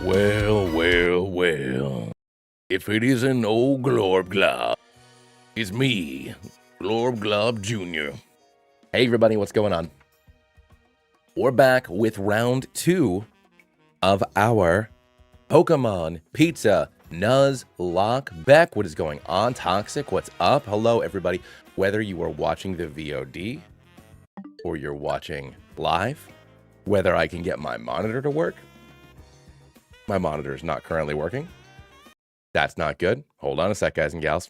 Well, well, well. If it isn't old Glorb Glob, it's me, Glorb Glob Jr. Hey everybody, what's going on? We're back with round 2 of our Pokemon Pizza Nuzlocke. Beck, what is going on? Toxic, what's up? Hello everybody. Whether you are watching the VOD or you're watching live, whether I can get my monitor to work. My monitor is not currently working. That's not good. Hold on a sec, guys and gals.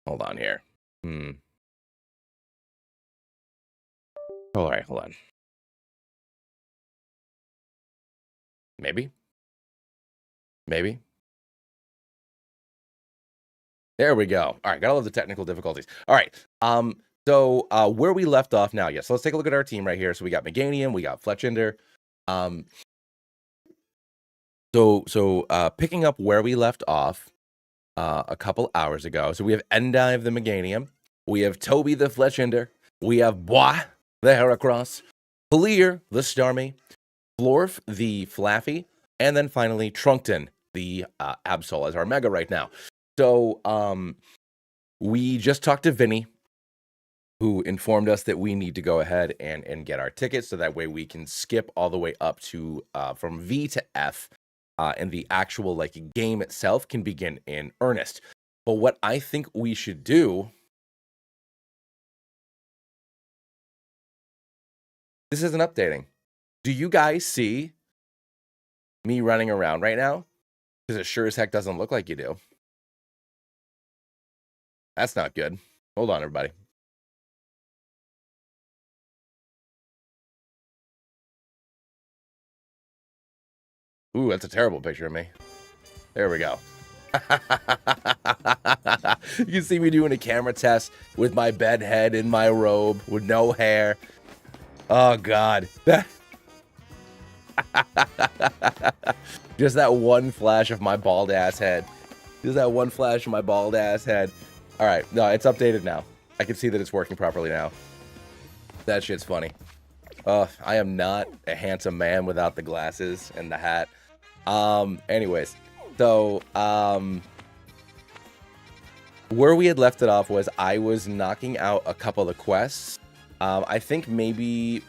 Hold on here. All right, hold on. Maybe. There we go. All right, got all of the technical difficulties. All right. So where we left off now, yes. So let's take a look at our team right here. So we got Meganium, we got Fletchinder. So picking up where we left off a couple hours ago. So we have Endive the Meganium, we have Toby the Fletchinder, we have Bois the Heracross, Fleer the Starmie, Florf the Flaffy, and then finally Trunkton the Absol as our Mega right now. So we just talked to Vinny, who informed us that we need to go ahead and get our tickets so that way we can skip all the way up to from V to F. And the actual game itself can begin in earnest. But what I think we should do, this isn't updating. Do you guys see me running around right now? Because it sure as heck doesn't look like you do. That's not good. Hold on, everybody. Ooh, that's a terrible picture of me. There we go. You can see me doing a camera test with my bed head in my robe with no hair. Oh, God. Just that one flash of my bald ass head. Just that one flash of my bald ass head. All right. No, it's updated now. I can see that it's working properly now. That shit's funny. I am not a handsome man without the glasses and the hat. Anyways, so where we had left it off was I was knocking out a couple of quests. I think maybe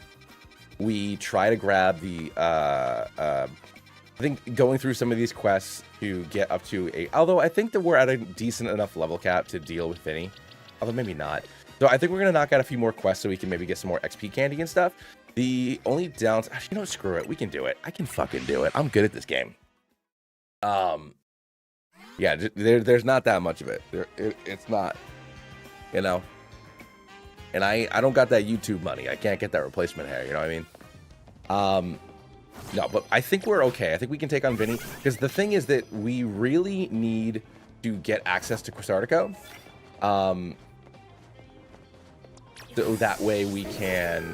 we try to grab the I think going through some of these quests to get up to although I think that we're at a decent enough level cap to deal with Vinny, although maybe not. So I think we're gonna knock out a few more quests so we can maybe get some more XP candy and stuff. The only downs, actually, no, screw it. We can do it. I can fucking do it. I'm good at this game. Yeah, there's not that much of it. It's not, you know. And I don't got that YouTube money. I can't get that replacement hair. You know what I mean? No, but I think we're okay. I think we can take on Vinny because the thing is that we really need to get access to Quasartico. So that way we can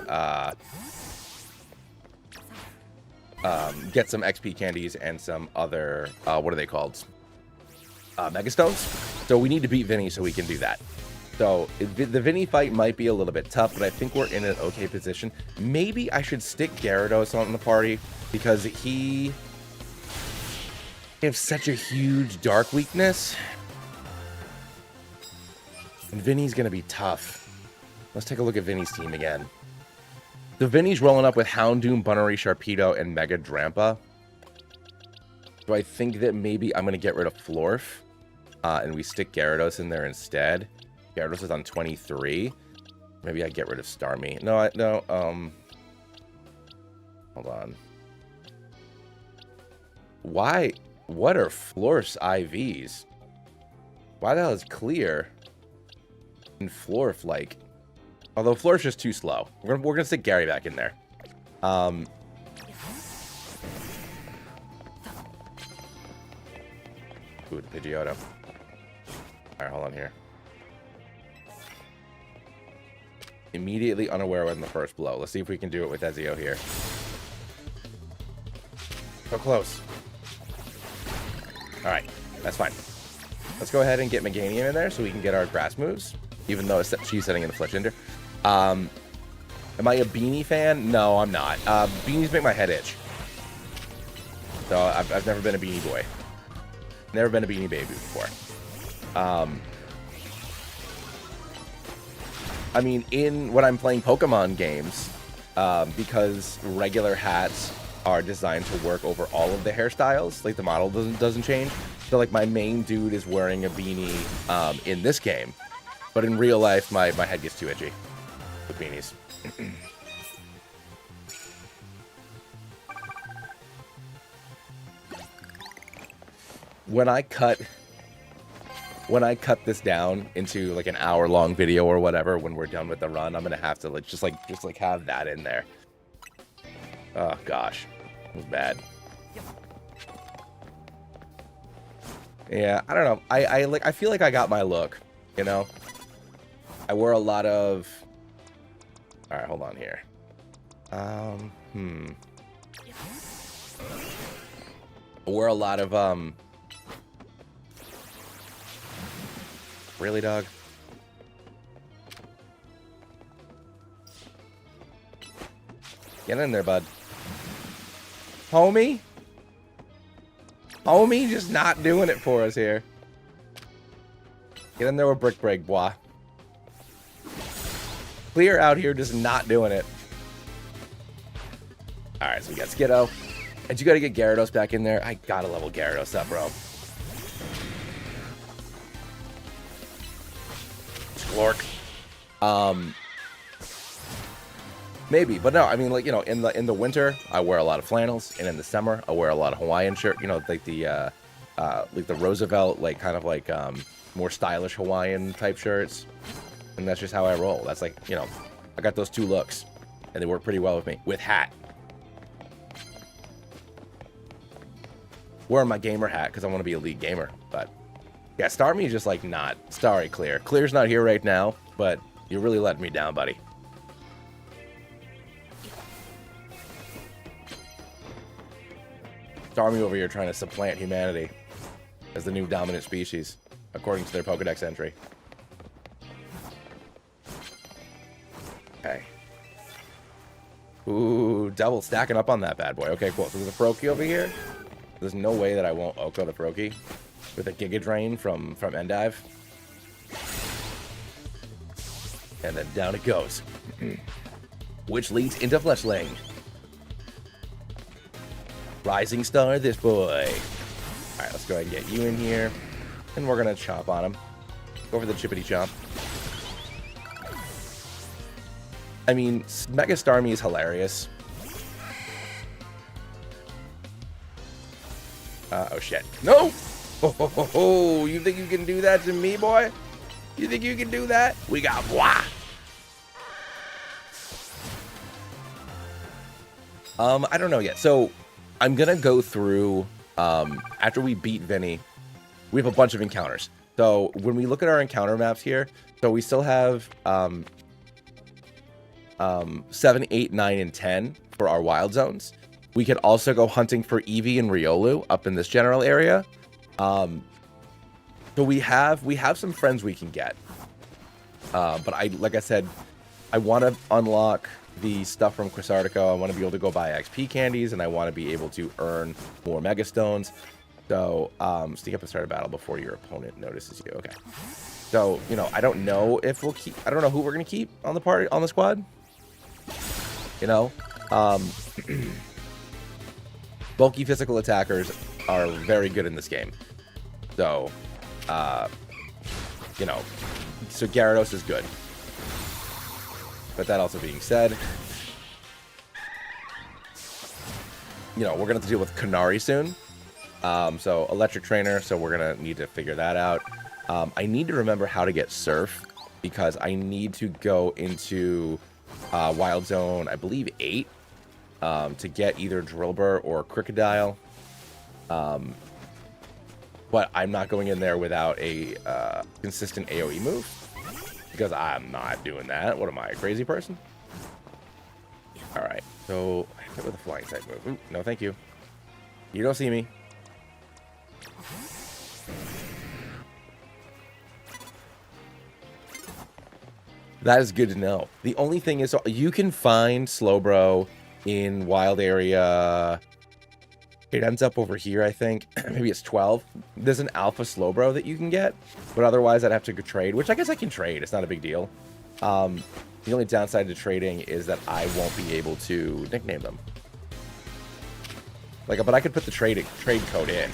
get some XP candies and some other, what are they called? Megastones. So we need to beat Vinny so we can do that. So the Vinny fight might be a little bit tough, but I think we're in an okay position. Maybe I should stick Gyarados on the party because he has such a huge dark weakness. And Vinny's going to be tough. Let's take a look at Vinny's team again. So Vinny's rolling up with Houndoom, Bunnery, Sharpedo, and Mega Drampa. So I think that maybe I'm going to get rid of Florf. And we stick Gyarados in there instead. Gyarados is on 23. Maybe I get rid of Starmie. No, hold on. Why? What are Florf's IVs? Why the hell is Clear and Florf like... Although Flourish's just too slow. We're gonna stick Gary back in there. Ooh, the Pidgeotto. Alright, hold on here. Immediately unaware when the first blow. Let's see if we can do it with Ezio here. So close. Alright, that's fine. Let's go ahead and get Meganium in there so we can get our grass moves. Even though she's setting in the Fletchinder. Am I a Beanie fan? No, I'm not. Beanies make my head itch. So I've never been a Beanie Boy. Never been a Beanie Baby before. I mean, when I'm playing Pokemon games, because regular hats are designed to work over all of the hairstyles, like the model doesn't change. So like my main dude is wearing a beanie in this game, but in real life my head gets too itchy with beanies. When I cut this down into like an hour-long video or whatever, when we're done with the run, I'm gonna have to like just have that in there. Oh gosh, it was bad. Yeah, I don't know. I feel like I got my look, you know. I wore a lot of. All right, hold on here. I wore a lot of Really, dog? Get in there, bud. Homie? Homie just not doing it for us here. Get in there with Brick Break, boy. Clear out here just not doing it. Alright, so we got Skiddo. And you gotta get Gyarados back in there. I gotta level Gyarados up, bro. Lork. Maybe, but no, I mean, like, you know, in the winter I wear a lot of flannels, and in the summer I wear a lot of Hawaiian shirt, you know, like the Roosevelt, like kind of like more stylish Hawaiian type shirts. And that's just how I roll. That's like, you know, I got those two looks and they work pretty well with me. With hat. Wearing my gamer hat because I want to be a league gamer, but yeah, Starmie is just like not. Sorry, Clear. Clear's not here right now, but you're really letting me down, buddy. Starmie over here trying to supplant humanity as the new dominant species, according to their Pokedex entry. Okay. Ooh, double stacking up on that bad boy. Okay, cool. So there's a Froakie over here. There's no way that I won't Oko the Froakie with a Giga Drain from Endive. And then down it goes. Which leads into Fletchling. Rising Star, this boy. Alright, let's go ahead and get you in here. And we're going to chomp on him. Go for the chippity chomp. I mean, Mega Starmie is hilarious. Oh shit. No! Oh, you think you can do that to me, boy? You think you can do that? We got blah! I don't know yet. So, I'm gonna go through, after we beat Vinny, we have a bunch of encounters. So, when we look at our encounter maps here, so we still have, 7, 8, 9, and 10 for our wild zones. We could also go hunting for Eevee and Riolu up in this general area. So we have some friends we can get. But like I said, I want to unlock the stuff from Quasartico. I want to be able to go buy XP candies, and I want to be able to earn more Mega Stones. So sneak up and start a battle before your opponent notices you. Okay. So, you know, I don't know if we'll keep. I don't know who we're gonna keep on the party, on the squad. You know, bulky physical attackers are very good in this game. So, you know, so Gyarados is good. But that also being said, you know, we're gonna have to deal with Kanari soon. So electric trainer. So we're gonna need to figure that out. I need to remember how to get Surf because I need to go into Wild Zone, I believe 8, to get either Drillbur or Crocodile. But I'm not going in there without a consistent AoE move because I'm not doing that. What am I, a crazy person? All right, so I hit with a flying type move. Ooh, no, thank you. You don't see me. That is good to know. The only thing is, you can find Slowbro in wild area It ends up over here, I think. Maybe it's 12. There's an alpha Slowbro that you can get, but otherwise I'd have to go trade, which I guess I can trade. It's not a big deal. The only downside to trading is that I won't be able to nickname them. Like, but I could put the trade code in.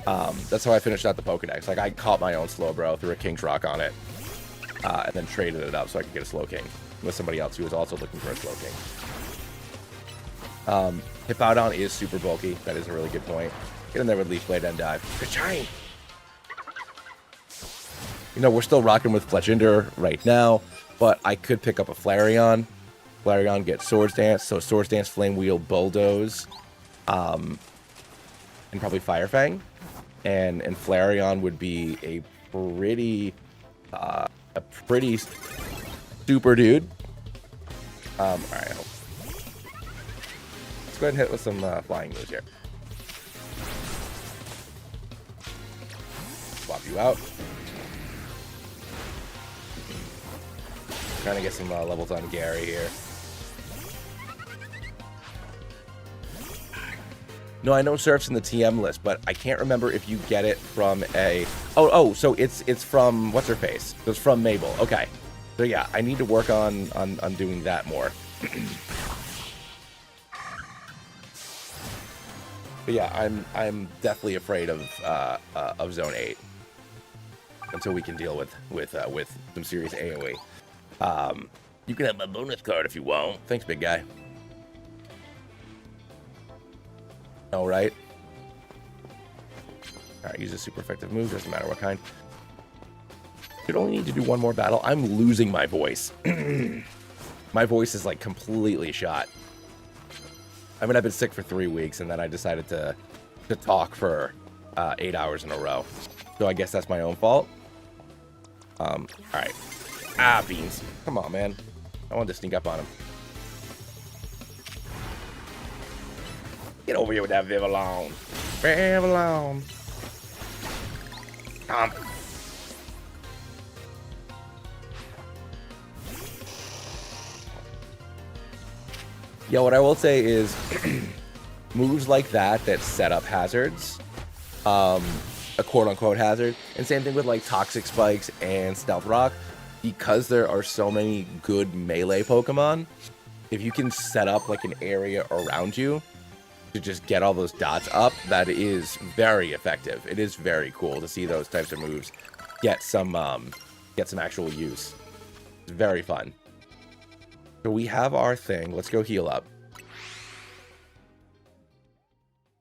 That's how I finished out the Pokedex. Like, I caught my own Slowbro, threw a King's Rock on it, and then traded it up so I could get a Slowking with somebody else who was also looking for a Slowking. Hippowdon is super bulky. That is a really good point. Get in there with Leaf Blade and dive. Good shine! You know, we're still rocking with Fletchinder right now, but I could pick up a Flareon. Flareon gets Swords Dance, so Swords Dance, Flame Wheel, Bulldoze, and probably Fire Fang. And Flareon would be a pretty super dude. All right, let's go ahead and hit with some flying moves here. Swap you out. Trying to get some levels on Gary here. No, I know Surf's in the TM list, but I can't remember if you get it from a... Oh, so it's from... What's her face? It was from Mabel. Okay. So yeah, I need to work on doing that more. But yeah, I'm definitely afraid of Zone 8 until we can deal with some serious AoE. You can have my bonus card if you want. Thanks, big guy. All right. All right, use a super effective move. Doesn't matter what kind. Should only need to do one more battle. I'm losing my voice. My voice is like completely shot. I mean, I've been sick for 3 weeks, and then I decided to talk for 8 hours in a row. So I guess that's my own fault. All right. Ah, beans. Come on, man. I wanted to sneak up on him. Get over here with that Vivillon. Vivillon. Yeah, what I will say is moves like that set up hazards, a quote-unquote hazard, and same thing with like Toxic Spikes and Stealth Rock, because there are so many good melee Pokemon, if you can set up like an area around you to just get all those dots up, that is very effective. It is very cool to see those types of moves get some actual use. It's very fun. So we have our thing. Let's go heal up.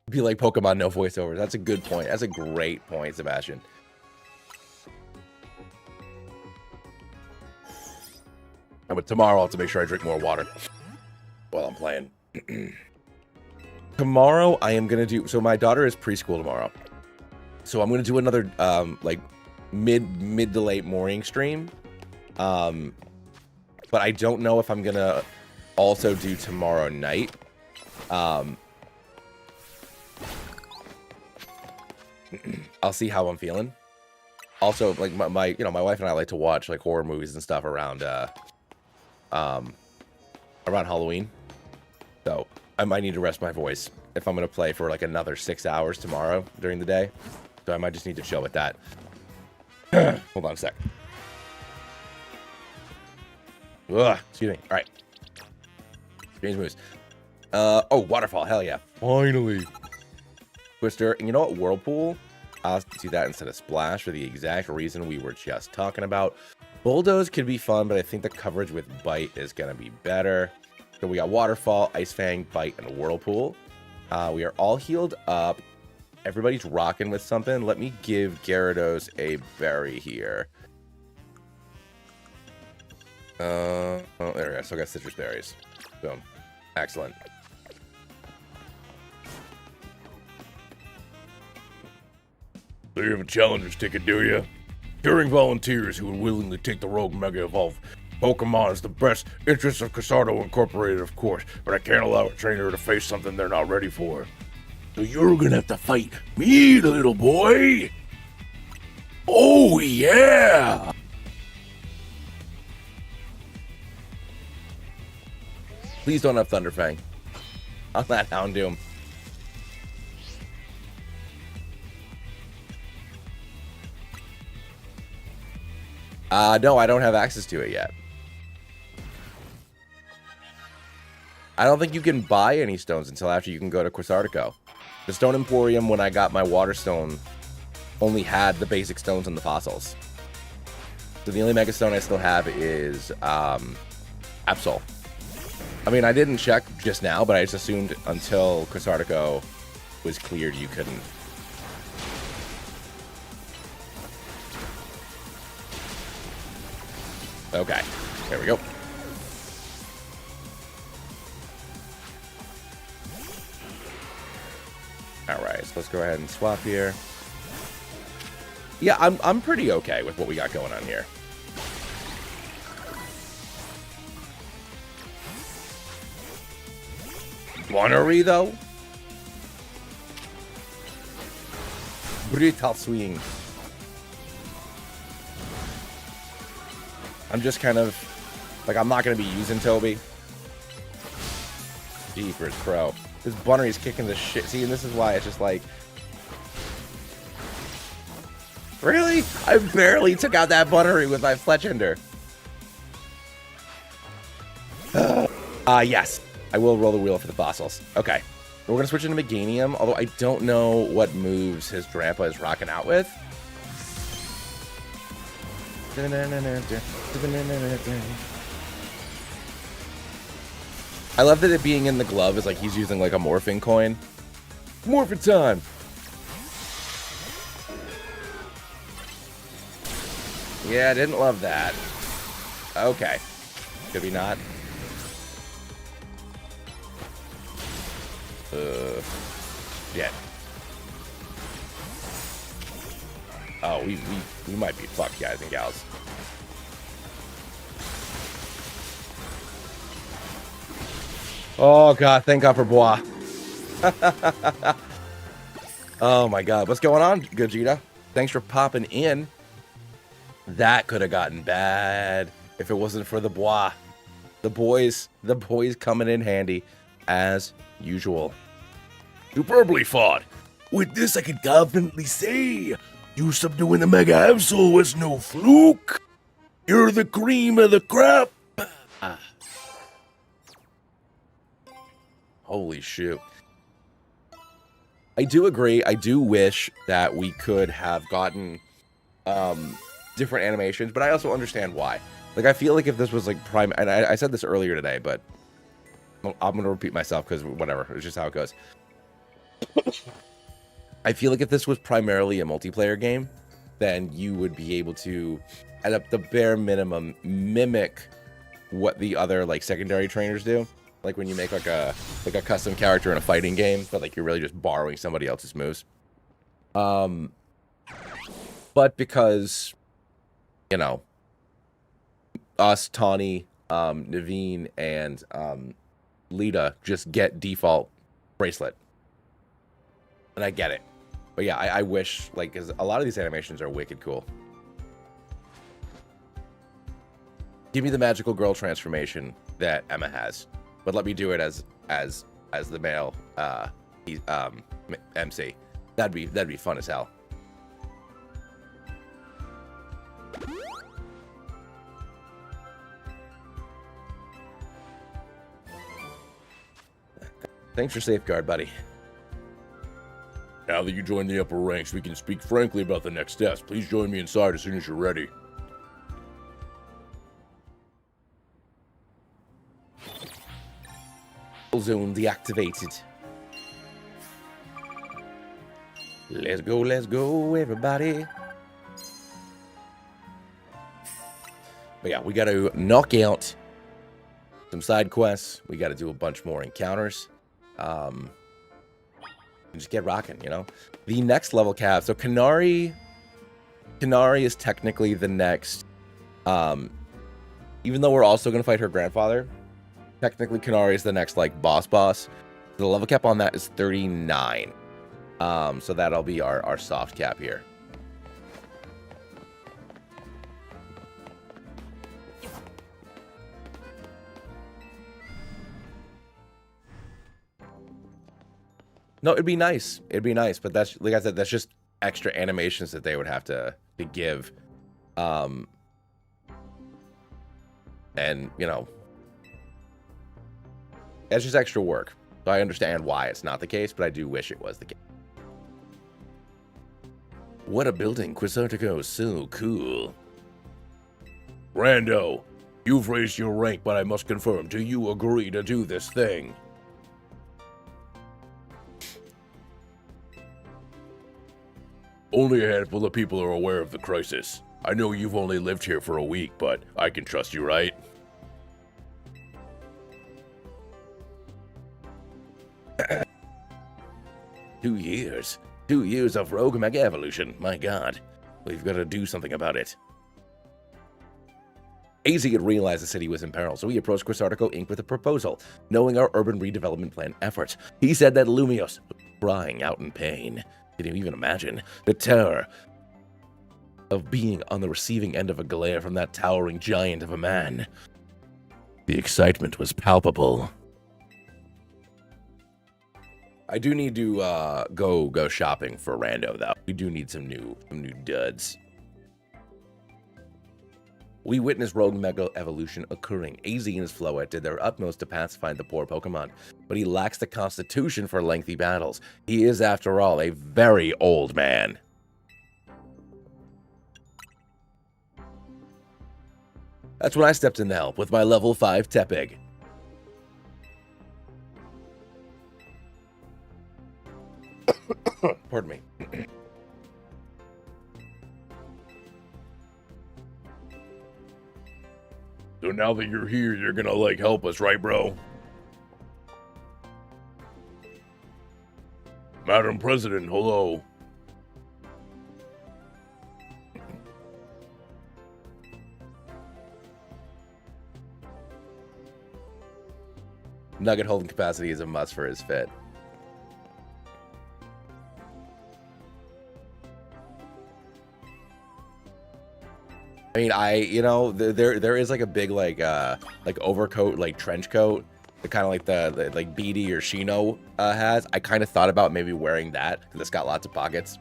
Be like Pokemon, no voiceovers. That's a good point. That's a great point, Sebastian. But tomorrow I'll have to make sure I drink more water while I'm playing. Tomorrow I am going to do... So my daughter is preschool tomorrow. So I'm going to do another like mid to late morning stream. But I don't know if I'm going to also do tomorrow night. I'll see how I'm feeling. Also, like my wife and I like to watch like horror movies and stuff around Halloween. So I might need to rest my voice if I'm going to play for like another 6 hours tomorrow during the day. So I might just need to chill with that. Hold on a sec. Ugh, excuse me. All right. Change moves. Oh, Waterfall. Hell yeah. Finally. Twister. And you know what? Whirlpool. I'll do that instead of Splash for the exact reason we were just talking about. Bulldoze could be fun, but I think the coverage with Bite is going to be better. So we got Waterfall, Ice Fang, Bite, and Whirlpool. We are all healed up. Everybody's rocking with something. Let me give Gyarados a berry here. Oh, there we go. Still got citrus berries. Boom. Excellent. So you have a challenger's ticket, do you? Curing volunteers who would willingly take the rogue Mega Evolve Pokemon is the best interest of Casardo Incorporated, of course, but I can't allow a trainer to face something they're not ready for. So you're gonna have to fight me, little boy! Oh, yeah! Please don't have Thunderfang on that Houndoom. No, I don't have access to it yet. I don't think you can buy any stones until after you can go to Quasartico. The Stone Emporium, when I got my Water Stone, only had the basic stones and the fossils. So the only Mega Stone I still have is Absol. I mean, I didn't check just now, but I just assumed until Quasartico was cleared, you couldn't. Okay, there we go. All right, so let's go ahead and swap here. Yeah, I'm pretty okay with what we got going on here. Gunnery, though? Brutal swing. I'm just kind of... like, I'm not going to be using Toby. Jeepers, pro. This Bunnery's kicking the shit. See, and this is why it's just like... really? I barely took out that Bunnery with my Fletchender. Yes. I will roll the wheel for the fossils. Okay. We're going to switch into Meganium, although I don't know what moves his grandpa is rocking out with. I love that it being in the glove is like he's using like a morphing coin. Morphin' time! Yeah, I didn't love that. Okay. Could we not? Yeah. Oh, we might be fucked, guys and gals. Oh god, thank God for Bois. Oh my god, what's going on, Gogeta? Thanks for popping in. That could have gotten bad if it wasn't for the Bois. The boys coming in handy as usual. Superbly fought. With this, I can confidently say, you subduing the Mega Absol was no fluke. You're the cream of the crop. Holy shoot. I do agree. I do wish that we could have gotten different animations, but I also understand why. Like, I feel like if this was like prime, and I said this earlier today, but I'm going to repeat myself because whatever, it's just how it goes. I feel like if this was primarily a multiplayer game, then you would be able to, at the bare minimum, mimic what the other like secondary trainers do. Like when you make like a custom character in a fighting game, but like you're really just borrowing somebody else's moves. But because, you know, us, Tawny, Naveen, and Lita just get default bracelet. And I get it. But yeah, I wish, like, because a lot of these animations are wicked cool. Give me the magical girl transformation that Emma has, but let me do it as the male MC. That'd be fun as hell. Thanks for Safeguard, buddy. Now that you join the upper ranks, we can speak frankly about the next steps. Please join me inside as soon as you're ready. Zone deactivated. Let's go, everybody. But yeah, we got to knock out some side quests. We got to do a bunch more encounters. And just get rocking, you know. The next level cap. So Kanari is technically the next. Even though we're also going to fight her grandfather, technically Kanari is the next like boss. The level cap on that is 39. So that'll be our soft cap here. No, it'd be nice. It'd be nice, but that's, like I said, that's just extra animations that they would have to give. And, you know, that's just extra work. So I understand why it's not the case, but I do wish it was the case. What a building, Quizartico. So cool. Rando, you've raised your rank, but I must confirm, do you agree to do this thing? Only a handful of people are aware of the crisis. I know you've only lived here for a week, but I can trust you, right? Two years. 2 years of rogue mega evolution. My god. We've got to do something about it. AZ had realized the city was in peril, so he approached Quizartico Inc. with a proposal, knowing our urban redevelopment plan efforts. He said that Lumios was crying out in pain. Can you even imagine the terror of being on the receiving end of a glare from that towering giant of a man? The excitement was palpable. I do need to go shopping for Rando, though. We do need some new duds. We witnessed rogue mega evolution occurring. AZ and his Floette did their utmost to pacify the poor Pokemon, but he lacks the constitution for lengthy battles. He is, after all, a very old man. That's when I stepped in to help with my level 5 Tepig. Pardon me. So now that you're here, you're gonna, like, help us, right, bro? Madam President, hello. Nugget holding capacity is a must for his fit. I mean, you know, there is like a big like overcoat, like trench coat, kind of like the like BD or Shino has. I kind of thought about maybe wearing that because it's got lots of pockets.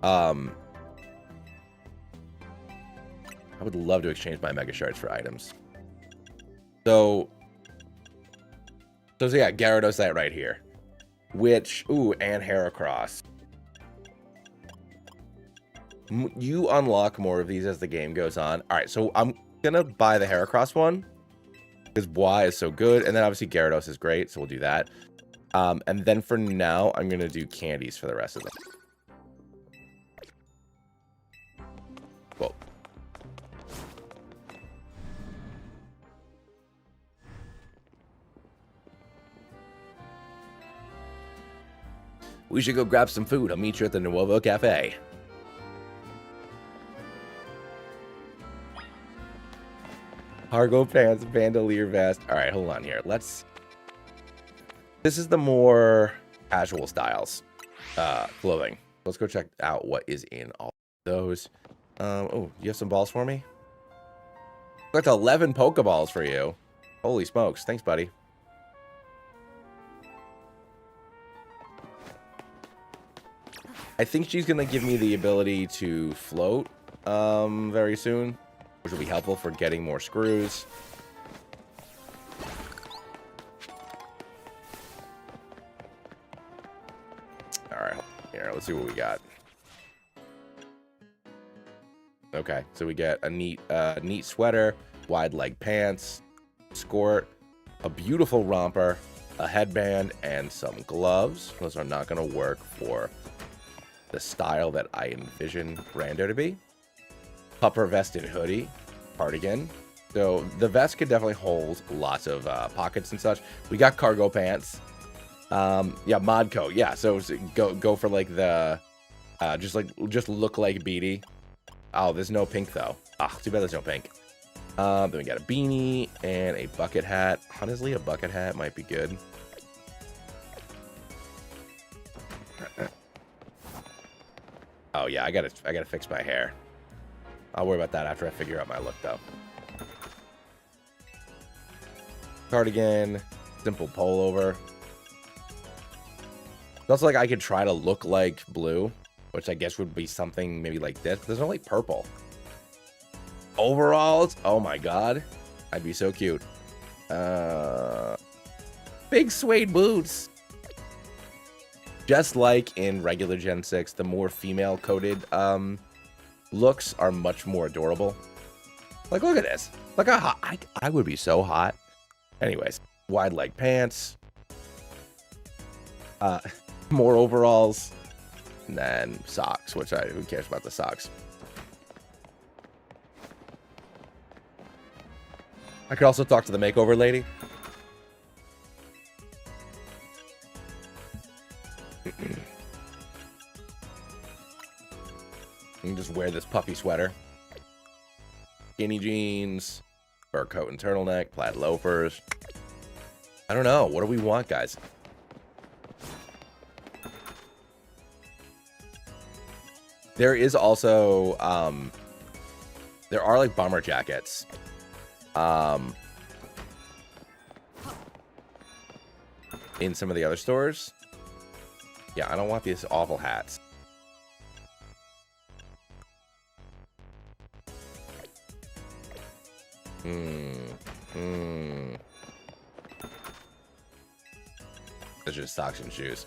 I would love to exchange my Mega Shards for items. So yeah, Gyarados that right here, which and Heracross. You unlock more of these as the game goes on. All right, so I'm gonna buy the Heracross one because Bois is so good, and then obviously Gyarados is great, so we'll do that. And then for now, I'm gonna do candies for the rest of them. Cool. We should go grab some food. I'll meet you at the Nuovo Cafe. Cargo pants, bandolier vest. All right, hold on here. This is the more casual styles clothing. Let's go check out what is in all of those. Oh, you have some balls for me? That's 11 Pokeballs for you. Holy smokes. Thanks, buddy. I think she's going to give me the ability to float very soon, which will be helpful for getting more screws. All right, here, let's see what we got. Okay, so we get a neat sweater, wide leg pants, skirt, a beautiful romper, a headband, and some gloves. Those are not going to work for the style that I envision Rando to be. Pupper vested hoodie, cardigan. So the vest could definitely hold lots of pockets and such. We got cargo pants. Yeah, mod coat. Yeah, so go for like the just look like Beatty. Oh, there's no pink though. Ah, too bad there's no pink. Then we got a beanie and a bucket hat. Honestly, a bucket hat might be good. Oh yeah, I gotta fix my hair. I'll worry about that after I figure out my look, though. Cardigan, simple pullover. It's also like I could try to look like blue, which I guess would be something maybe like this. But there's only purple. Overalls, oh my god. I'd be so cute. Big suede boots. Just like in regular Gen 6, the more female-coded looks are much more adorable. Like, look at this. Look how hot. I would be so hot. Anyways, wide leg pants. More overalls. And then socks, which who cares about the socks? I could also talk to the makeover lady. And just wear this puffy sweater. Skinny jeans, fur coat and turtleneck, plaid loafers. I don't know. What do we want, guys? There is also, there are like bomber jackets. In some of the other stores. Yeah, I don't want these awful hats. It's just socks and shoes.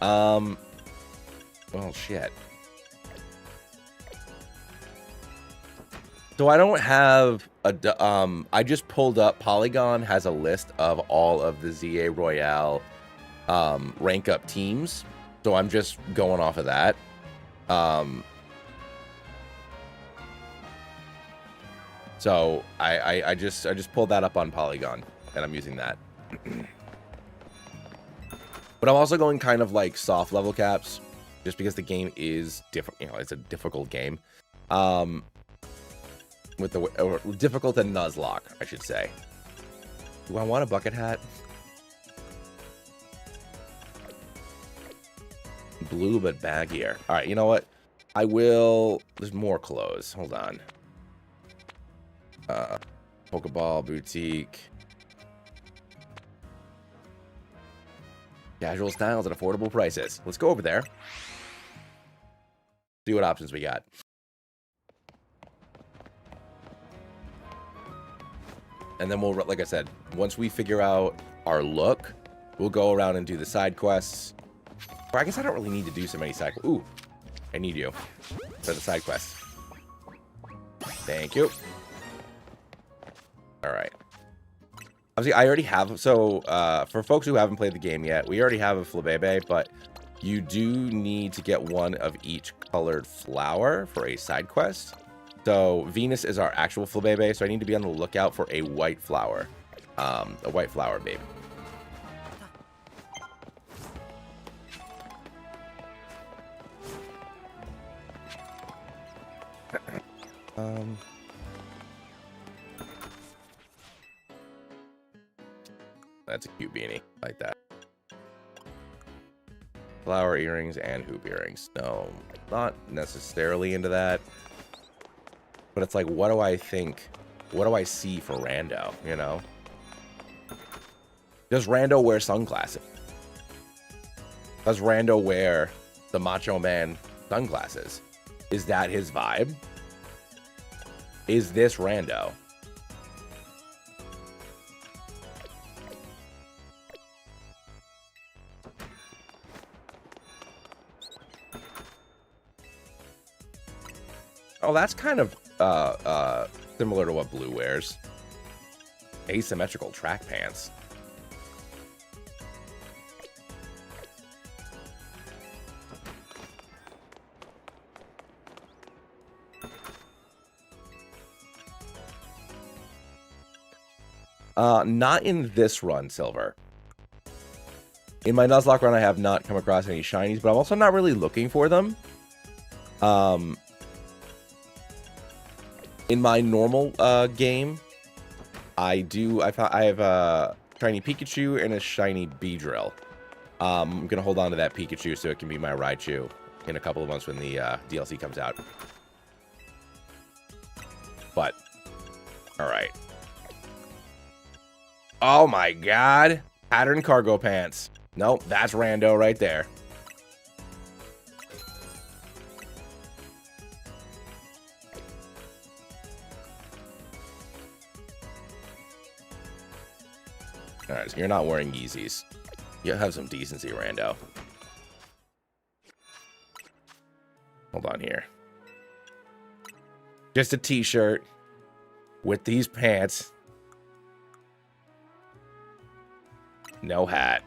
Well, shit. So I don't have a, I just pulled up, Polygon has a list of all of the ZA Royale rank up teams. So I'm just going off of that. So I just pulled that up on Polygon and I'm using that. But I'm also going kind of like soft level caps just because the game is different, you know, it's a difficult game. With the difficult and Nuzlocke, I should say. Do I want a bucket hat? Blue but baggier. All right, you know what? I will. There's more clothes. Hold on. Pokeball boutique. Casual styles at affordable prices. Let's go over there. See what options we got. And then we'll, like I said, once we figure out our look, we'll go around and do the side quests. Or I guess I don't really need to do so many side quests. Ooh, I need you for the side quests. Thank you. All right. Obviously, I already have, so for folks who haven't played the game yet, we already have a Flabébé, but you do need to get one of each colored flower for a side quest. So Venus is our actual Flabébé, so I need to be on the lookout for a white flower. A white flower babe. That's a cute beanie. I like that. Flower earrings and hoop earrings. No, not necessarily into that. But it's like, what do I think? What do I see for Rando, you know? Does Rando wear sunglasses? Does Rando wear the Macho Man sunglasses? Is that his vibe? Is this Rando? Oh, that's kind of similar to what Blue wears. Asymmetrical track pants. Not in this run, Silver. In my Nuzlocke run, I have not come across any shinies, but I'm also not really looking for them. In my normal game, I have a shiny Pikachu and a shiny Beedrill. I'm gonna hold on to that Pikachu so it can be my Raichu in a couple of months when the DLC comes out. But, all right. Oh my God! Pattern cargo pants. Nope, that's Rando right there. Alright, so you're not wearing Yeezys. You have some decency, Rando. Hold on here. Just a t-shirt with these pants. No hat.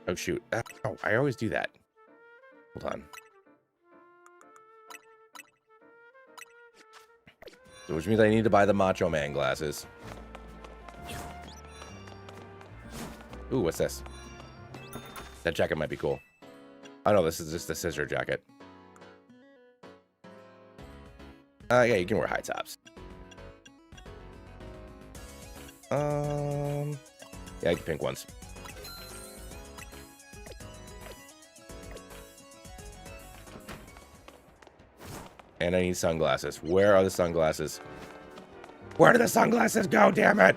Oh, shoot. Oh, I always do that. Hold on. So, which means I need to buy the Macho Man glasses. Ooh, what's this? That jacket might be cool. Oh, no, this is just a scissor jacket. Yeah, you can wear high tops. Yeah, I can pink ones. And I need sunglasses. Where are the sunglasses? Where did the sunglasses go, damn it?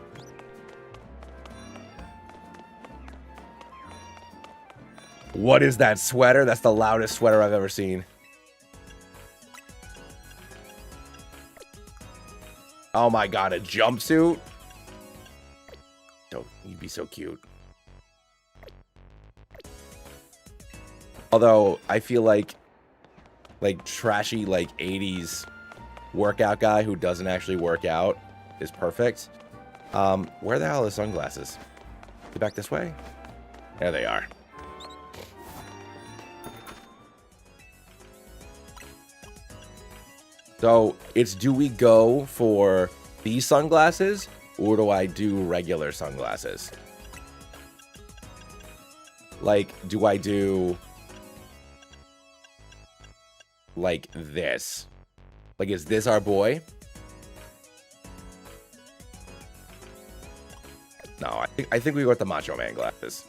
What is that sweater? That's the loudest sweater I've ever seen. Oh my god, a jumpsuit? Oh, you'd be so cute. Although, I feel like trashy, 80s workout guy who doesn't actually work out is perfect. Where the hell are the sunglasses? Get back this way? There they are. So, it's do we go for these sunglasses, or do I do regular sunglasses? Like, do I do like this? Like, is this our boy? No, I think we go with the Macho Man glasses.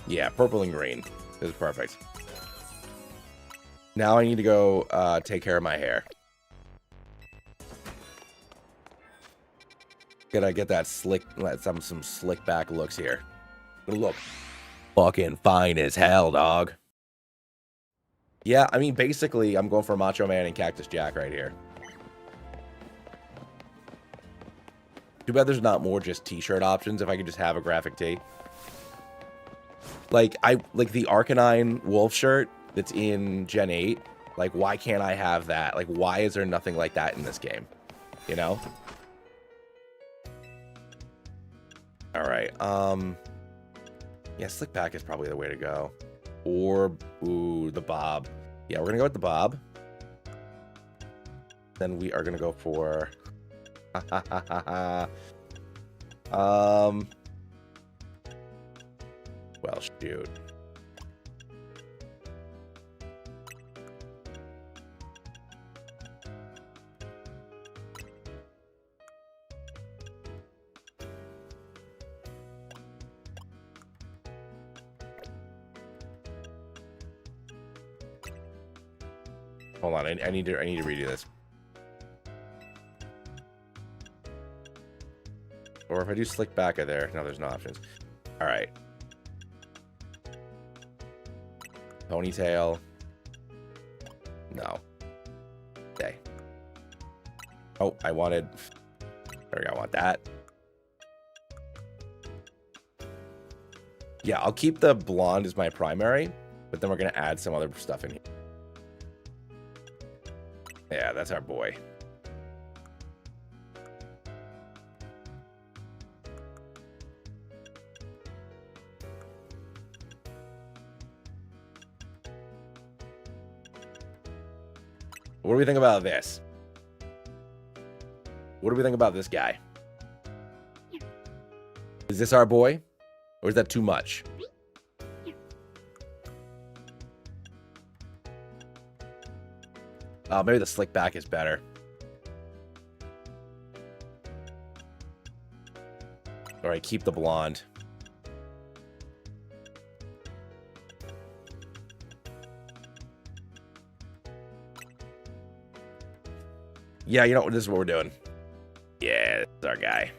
Yeah, purple and green. This is perfect. Now I need to go take care of my hair. Gotta get that slick, some slick back looks here. Gonna look fucking fine as hell, dog. Yeah, I mean, basically, I'm going for Macho Man and Cactus Jack right here. Too bad there's not more just t-shirt options if I could just have a graphic tee. Like the Arcanine Wolf shirt that's in Gen 8. Like, why can't I have that? Like, why is there nothing like that in this game? You know? Alright, yeah, slick back is probably the way to go. Or, ooh, the bob. Yeah, we're gonna go with the bob. Then we are gonna go for... well, shoot. Hold on, I need to redo this. Or if I do slick back of there, no, there's no options. All right. Ponytail. No. Okay. Oh, I wanted... There we go, I want that. Yeah, I'll keep the blonde as my primary, but then we're going to add some other stuff in here. Yeah, that's our boy. What do we think about this? What do we think about this guy? Is this our boy? Or is that too much? Oh, maybe the slick back is better. All right, keep the blonde. Yeah, you know what? This is what we're doing. Yeah, that's our guy.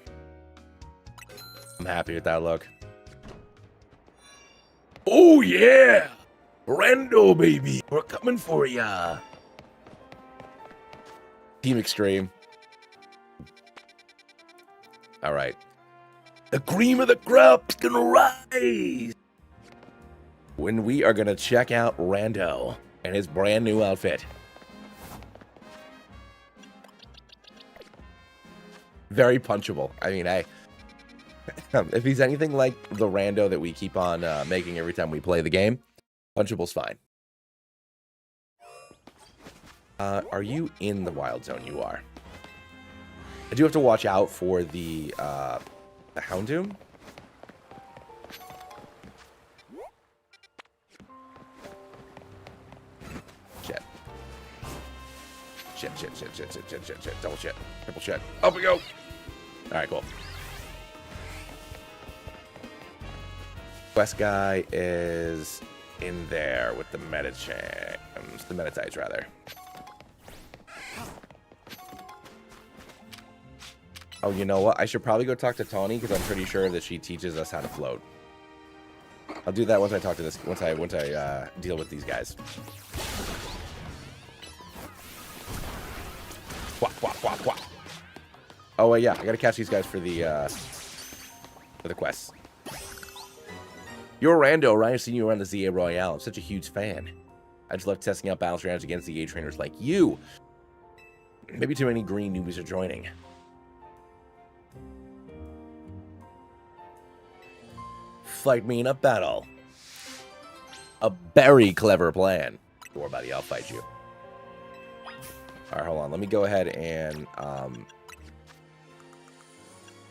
I'm happy with that look. Oh, yeah! Rando, baby! We're coming for ya! Team Extreme. All right. The cream of the crop's gonna rise! When we are going to check out Rando and his brand new outfit. Very punchable. I mean, hey, if he's anything like the Rando that we keep on making every time we play the game, punchable's fine. Are you in the wild zone? You are. I do have to watch out for the Houndoom. Shit. Shit. Double shit. Triple shit. Up we go. All right, cool. Quest guy is in there with the the Metatites, rather. Oh, you know what? I should probably go talk to Tawny because I'm pretty sure that she teaches us how to float. I'll do that once I talk to this. Once I deal with these guys. Quack, quack, quack, quack. Oh, yeah. I gotta catch these guys for the quests. You're Rando, right? I've seen you around the ZA Royale. I'm such a huge fan. I just love testing out balance rounds against the A trainers like you. Maybe too many green newbies are joining. Fight me in a battle. A very clever plan. Sure, buddy, I'll fight you. All right, hold on. Let me go ahead and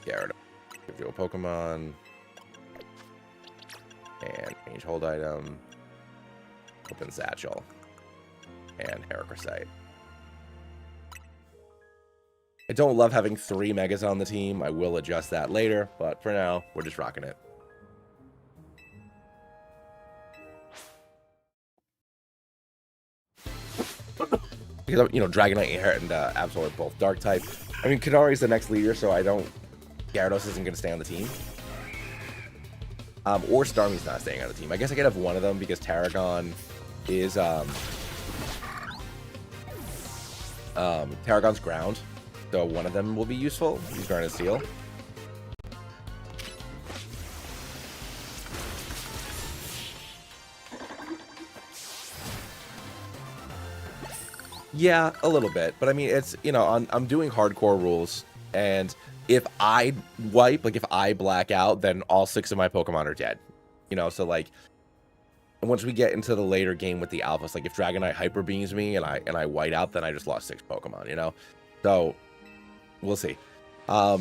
give you a Pokemon and change hold item. Open Satchel and Heracrosite. I don't love having 3 Megas on the team. I will adjust that later, but for now, we're just rocking it. Because, you know, Dragonite and Absol are both Dark type. I mean, Kadari's the next leader, so I don't... Gyarados isn't going to stay on the team. Or Starmie's not staying on the team. I guess I could have one of them because Tarragon is... Tarragon's ground. So one of them will be useful. He's Garnet Steel. Yeah, a little bit. But I mean, it's, you know, I'm doing hardcore rules. And if I wipe, like if I black out, then all 6 of my Pokemon are dead. You know, so like, once we get into the later game with the alphas, like if Dragonite Hyper Beams me and I white out, then I just lost 6 Pokemon, you know? So, we'll see. But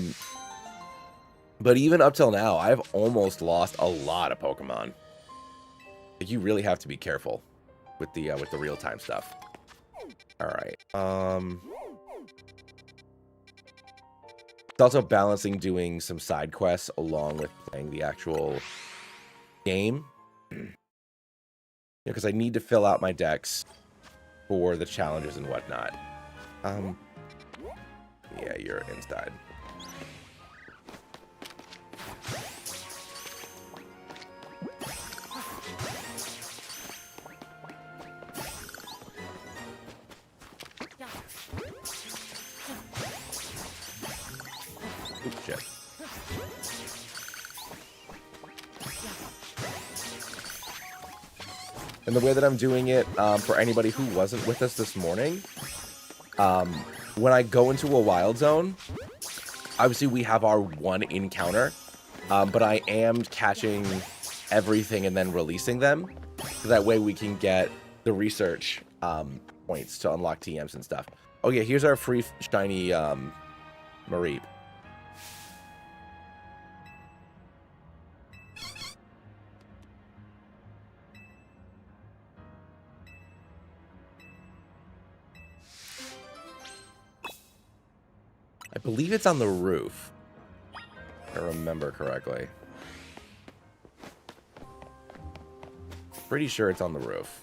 even up till now, I've almost lost a lot of Pokemon. Like, you really have to be careful with the real-time stuff. All right. It's also balancing doing some side quests along with playing the actual game. Because I need to fill out my decks for the challenges and whatnot. Yeah, you're inside. Oops, shit. And the way that I'm doing it, for anybody who wasn't with us this morning, when I go into a wild zone, obviously we have our one encounter, but I am catching everything and then releasing them. So that way we can get the research points to unlock TMs and stuff. Oh yeah, here's our free shiny Mareep. I believe it's on the roof, if I remember correctly. Pretty sure it's on the roof.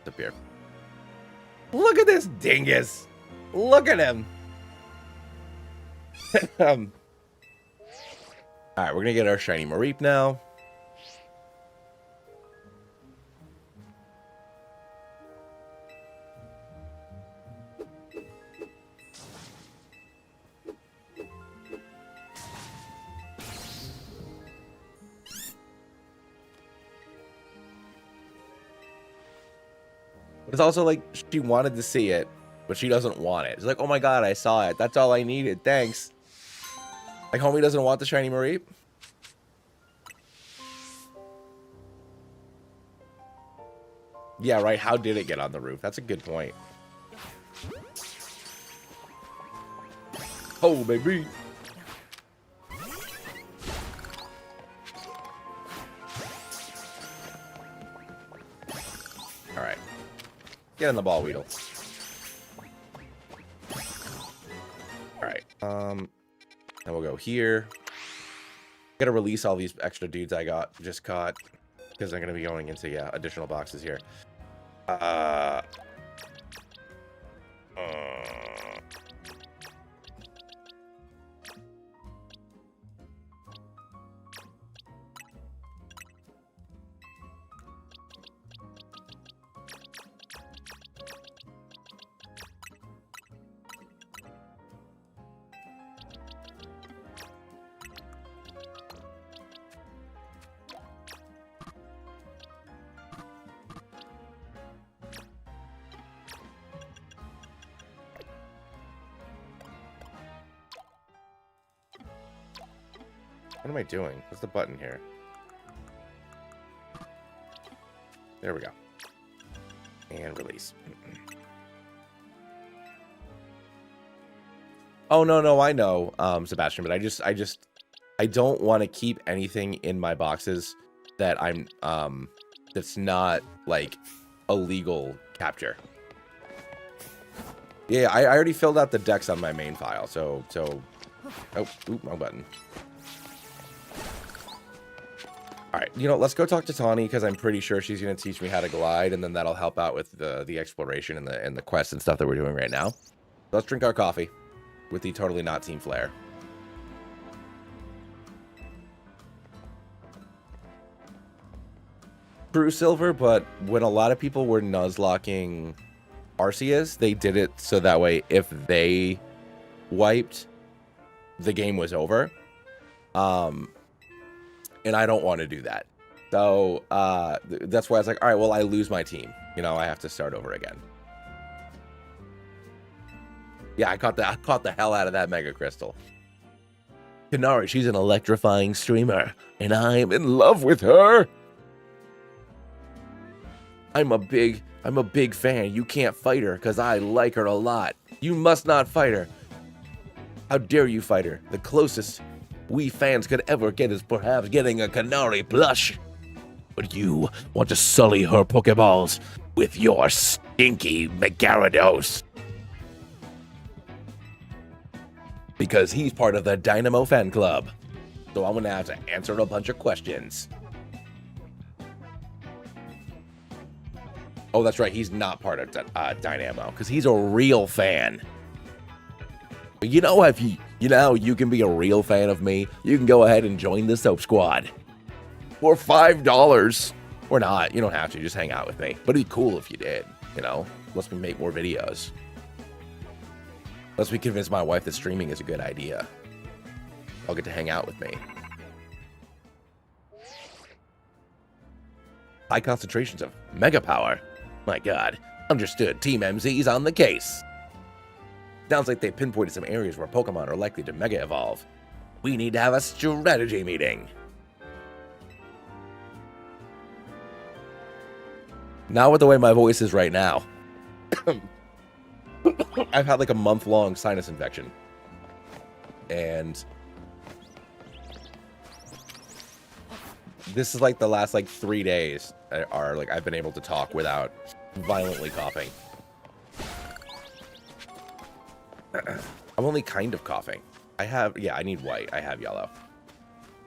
disappear. Look at this dingus. Look at him. All right, we're gonna get our shiny Mareep now. But it's also like she wanted to see it, but she doesn't want it. It's like, oh my god, I saw it. That's all I needed. Thanks. Like, homie doesn't want the shiny Mareep. Yeah, right. How did it get on the roof? That's a good point. Oh, baby. All right. Get in the ball, Weedle. All right. Then we'll go here. Gotta release all these extra dudes I just caught because they're gonna be going into additional boxes here. What am I doing? What's the button here? There we go. And release. Oh, no, I know, Sebastian, but I don't want to keep anything in my boxes that that's not, like, a legal capture. Yeah, I already filled out the decks on my main file, so, oh, wrong button. Alright, let's go talk to Tawny, because I'm pretty sure she's going to teach me how to glide, and then that'll help out with the exploration and the quests and stuff that we're doing right now. Let's drink our coffee with the totally not Team Flare. True Silver, but when a lot of people were Nuzlocking Arceus, they did it so that way if they wiped, the game was over. And I don't want to do that. So, that's why I was like, all right, well, I lose my team. I have to start over again. Yeah, I caught the hell out of that Mega Crystal. Kanari, she's an electrifying streamer, and I'm in love with her. I'm a big fan. You can't fight her, because I like her a lot. You must not fight her. How dare you fight her? The closest we fans could ever get is perhaps getting a Kanari plush. But you want to sully her Pokeballs with your stinky Megarados. Because he's part of the Dynamo fan club. So I'm going to have to answer a bunch of questions. Oh, that's right. He's not part of Dynamo because he's a real fan. But if you can be a real fan of me, you can go ahead and join the Soap Squad for $5. Or not. You don't have to. Just hang out with me. But it'd be cool if you did. Lets me make more videos. Lets me convince my wife that streaming is a good idea. I'll get to hang out with me. High concentrations of Mega Power. My god. Understood. Team MZ's on the case. Sounds like they pinpointed some areas where Pokemon are likely to Mega Evolve. We need to have a strategy meeting. Not with the way my voice is right now. I've had like a month-long sinus infection. And this is like the last 3 days are I've been able to talk without violently coughing. I'm only kind of coughing. I need white. I have yellow.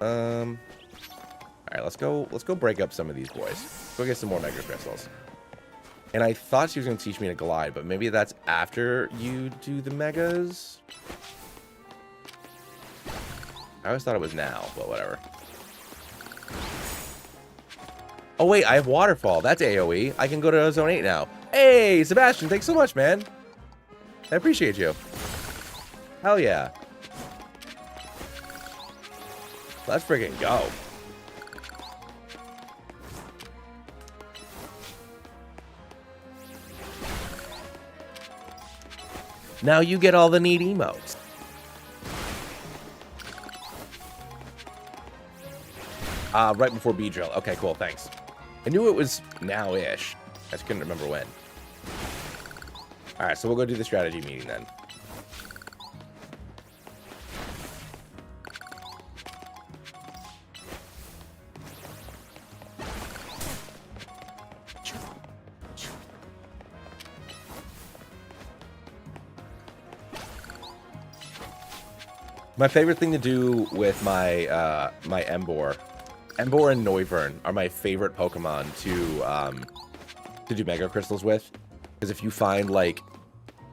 All right, let's go break up some of these boys. Go get some more Mega Crystals. And I thought she was going to teach me to glide, but maybe that's after you do the megas? I always thought it was now, but whatever. Oh, wait, I have waterfall. That's AoE. I can go to zone 8 now. Hey, Sebastian, thanks so much, man. I appreciate you. Hell yeah. Let's freaking go. Now you get all the neat emotes. Right before B drill. Okay, cool, thanks. I knew it was now-ish. I just couldn't remember when. Alright, so we'll go do the strategy meeting then. My favorite thing to do with my my Emboar and Noivern are my favorite Pokemon to do Mega Crystals with. Because if you find, like,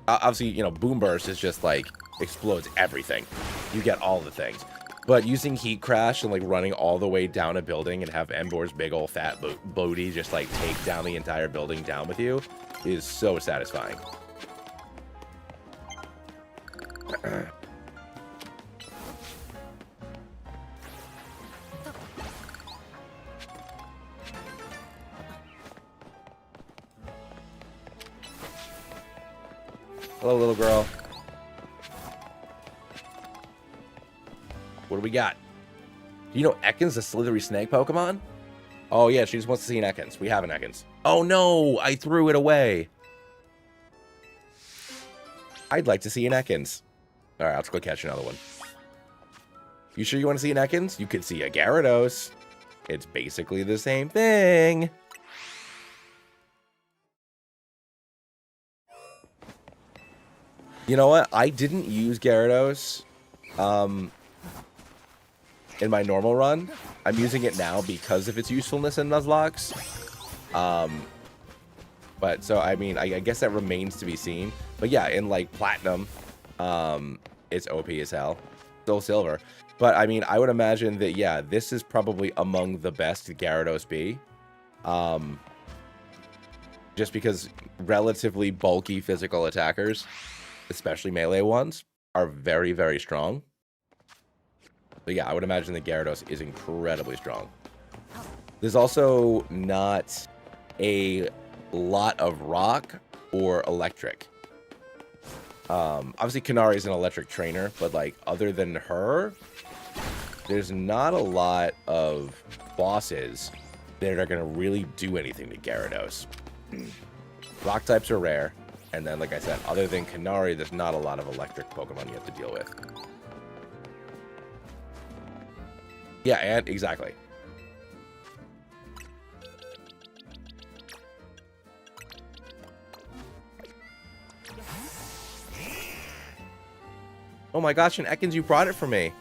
obviously, you know, Boom Burst is just, like, explodes everything. You get all the things. But using Heat Crash and, like, running all the way down a building and have Emboar's big old fat booty just, like, take down the entire building down with you is so satisfying. Hello, little girl. What do we got? Do you know Ekans, the slithery snake Pokemon? Oh, yeah, she just wants to see an Ekans. We have an Ekans. Oh, no, I threw it away. I'd like to see an Ekans. All right, let's go catch another one. You sure you want to see an Ekans? You could see a Gyarados. It's basically the same thing. You know what? I didn't use Gyarados in my normal run. I'm using it now because of its usefulness in Nuzlocke. But so, I mean, I guess that remains to be seen. But yeah, in like Platinum, it's OP as hell. Still Silver. But I mean, I would imagine that, yeah, this is probably among the best Gyarados be. Just because relatively bulky physical attackers, especially melee ones, are very, very strong. But yeah, I would imagine that Gyarados is incredibly strong. There's also not a lot of rock or electric. Obviously, Kanari is an electric trainer, but like other than her, there's not a lot of bosses that are going to really do anything to Gyarados. Rock types are rare. And then, like I said, other than Kanari, there's not a lot of electric Pokemon you have to deal with. Yeah, and exactly. Oh my gosh, and Ekans, you brought it for me.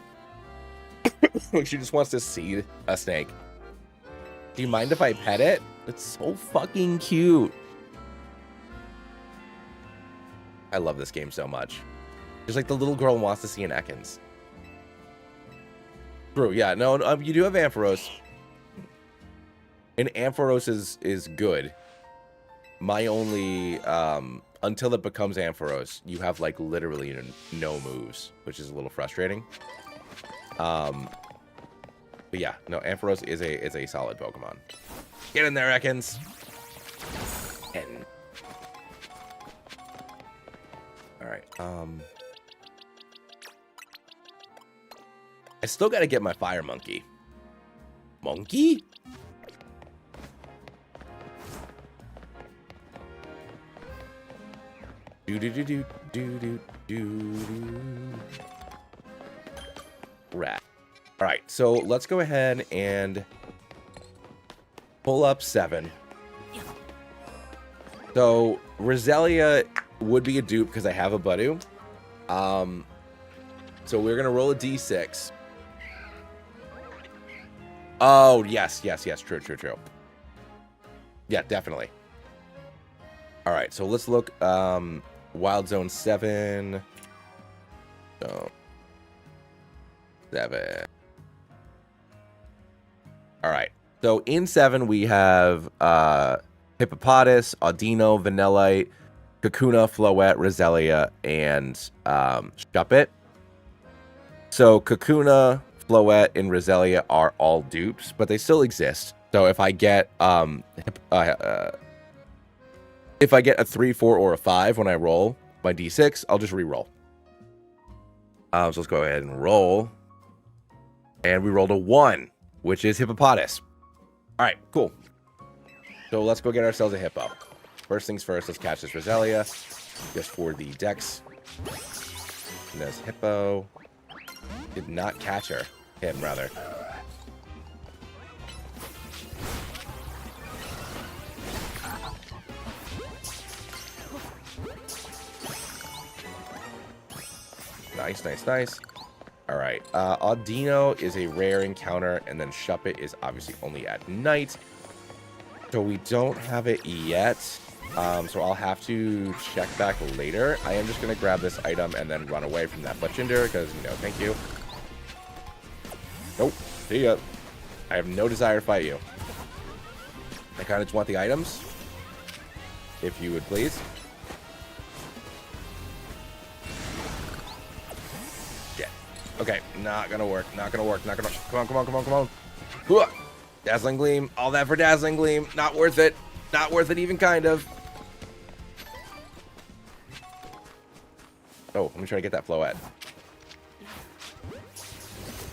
She just wants to see a snake. Do you mind if I pet it? It's so fucking cute. I love this game so much. Just like the little girl wants to see an Ekans. True, yeah. No, you do have Ampharos. And Ampharos is good. My only... until it becomes Ampharos, you have, like, literally no moves, which is a little frustrating. But yeah, no, Ampharos is a solid Pokemon. Get in there, Ekans! And... Alright, I still gotta get my Fire Monkey. Monkey? Rat. Alright, so let's go ahead and pull up 7. So, Roselia would be a dupe because I have a Budu. So we're gonna roll a d6. Oh, yes, true. Yeah, definitely. All right, so let's look. Wild Zone 7. Zone 7. All right. So in 7 we have Hippopotas, Audino, Vanillite, Kakuna, Floette, Roselia, and Shuppet. So Kakuna, Floette, and Roselia are all dupes, but they still exist. So if I get if I get a 3, 4, or a 5 when I roll my d6, I'll just re-roll. So let's go ahead and roll. And we rolled a 1, which is Hippopotas. All right, cool. So let's go get ourselves a hippo. First things first, let's catch this Roselia. Just for the dex. And there's hippo. Did not catch her. Him, rather. Nice, nice, nice. All right. Audino is a rare encounter, and then Shuppet is obviously only at night. So we don't have it yet. So I'll have to check back later. I am just going to grab this item and then run away from that Fletchinder because, you know, thank you. Nope. See ya. I have no desire to fight you. I kind of just want the items. If you would please. Okay, not gonna work, not gonna work, not gonna... Come on, come on, come on, come on. Hooah! Dazzling Gleam, all that for Dazzling Gleam. Not worth it. Not worth it even kind of. Oh, let me try to get that Floette.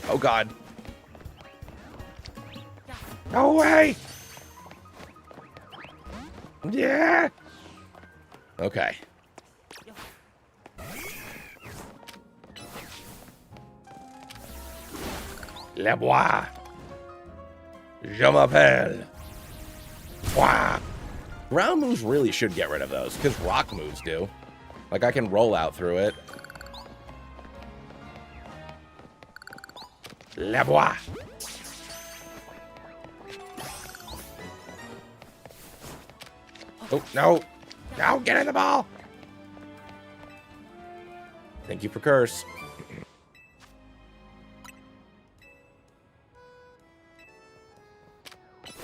Oh, God. No way! Yeah! Okay. Le bois. Je m'appelle. Wow. Ground moves really should get rid of those, because rock moves do. Like, I can roll out through it. Le bois. Oh, no. No, get in the ball. Thank you for curse.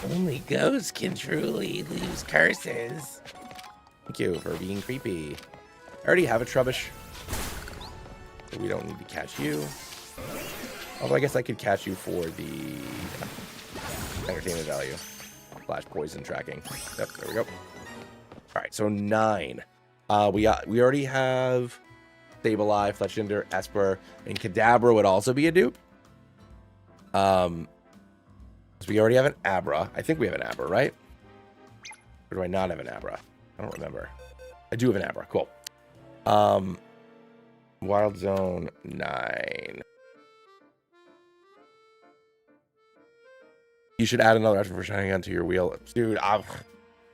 Only ghosts can truly lose curses. Thank you for being creepy. I already have a Trubbish, so we don't need to catch you. Although I guess I could catch you for the entertainment value. Flash poison tracking. Yep, there we go. All right, so 9. We already have Sableye, Fletchinder, Esper, and Kadabra would also be a dupe. So we already have an Abra. I think we have an Abra, right? Or do I not have an Abra? I don't remember. I do have an Abra. Cool. Wild Zone 9. You should add another option for shining onto your wheel. Dude,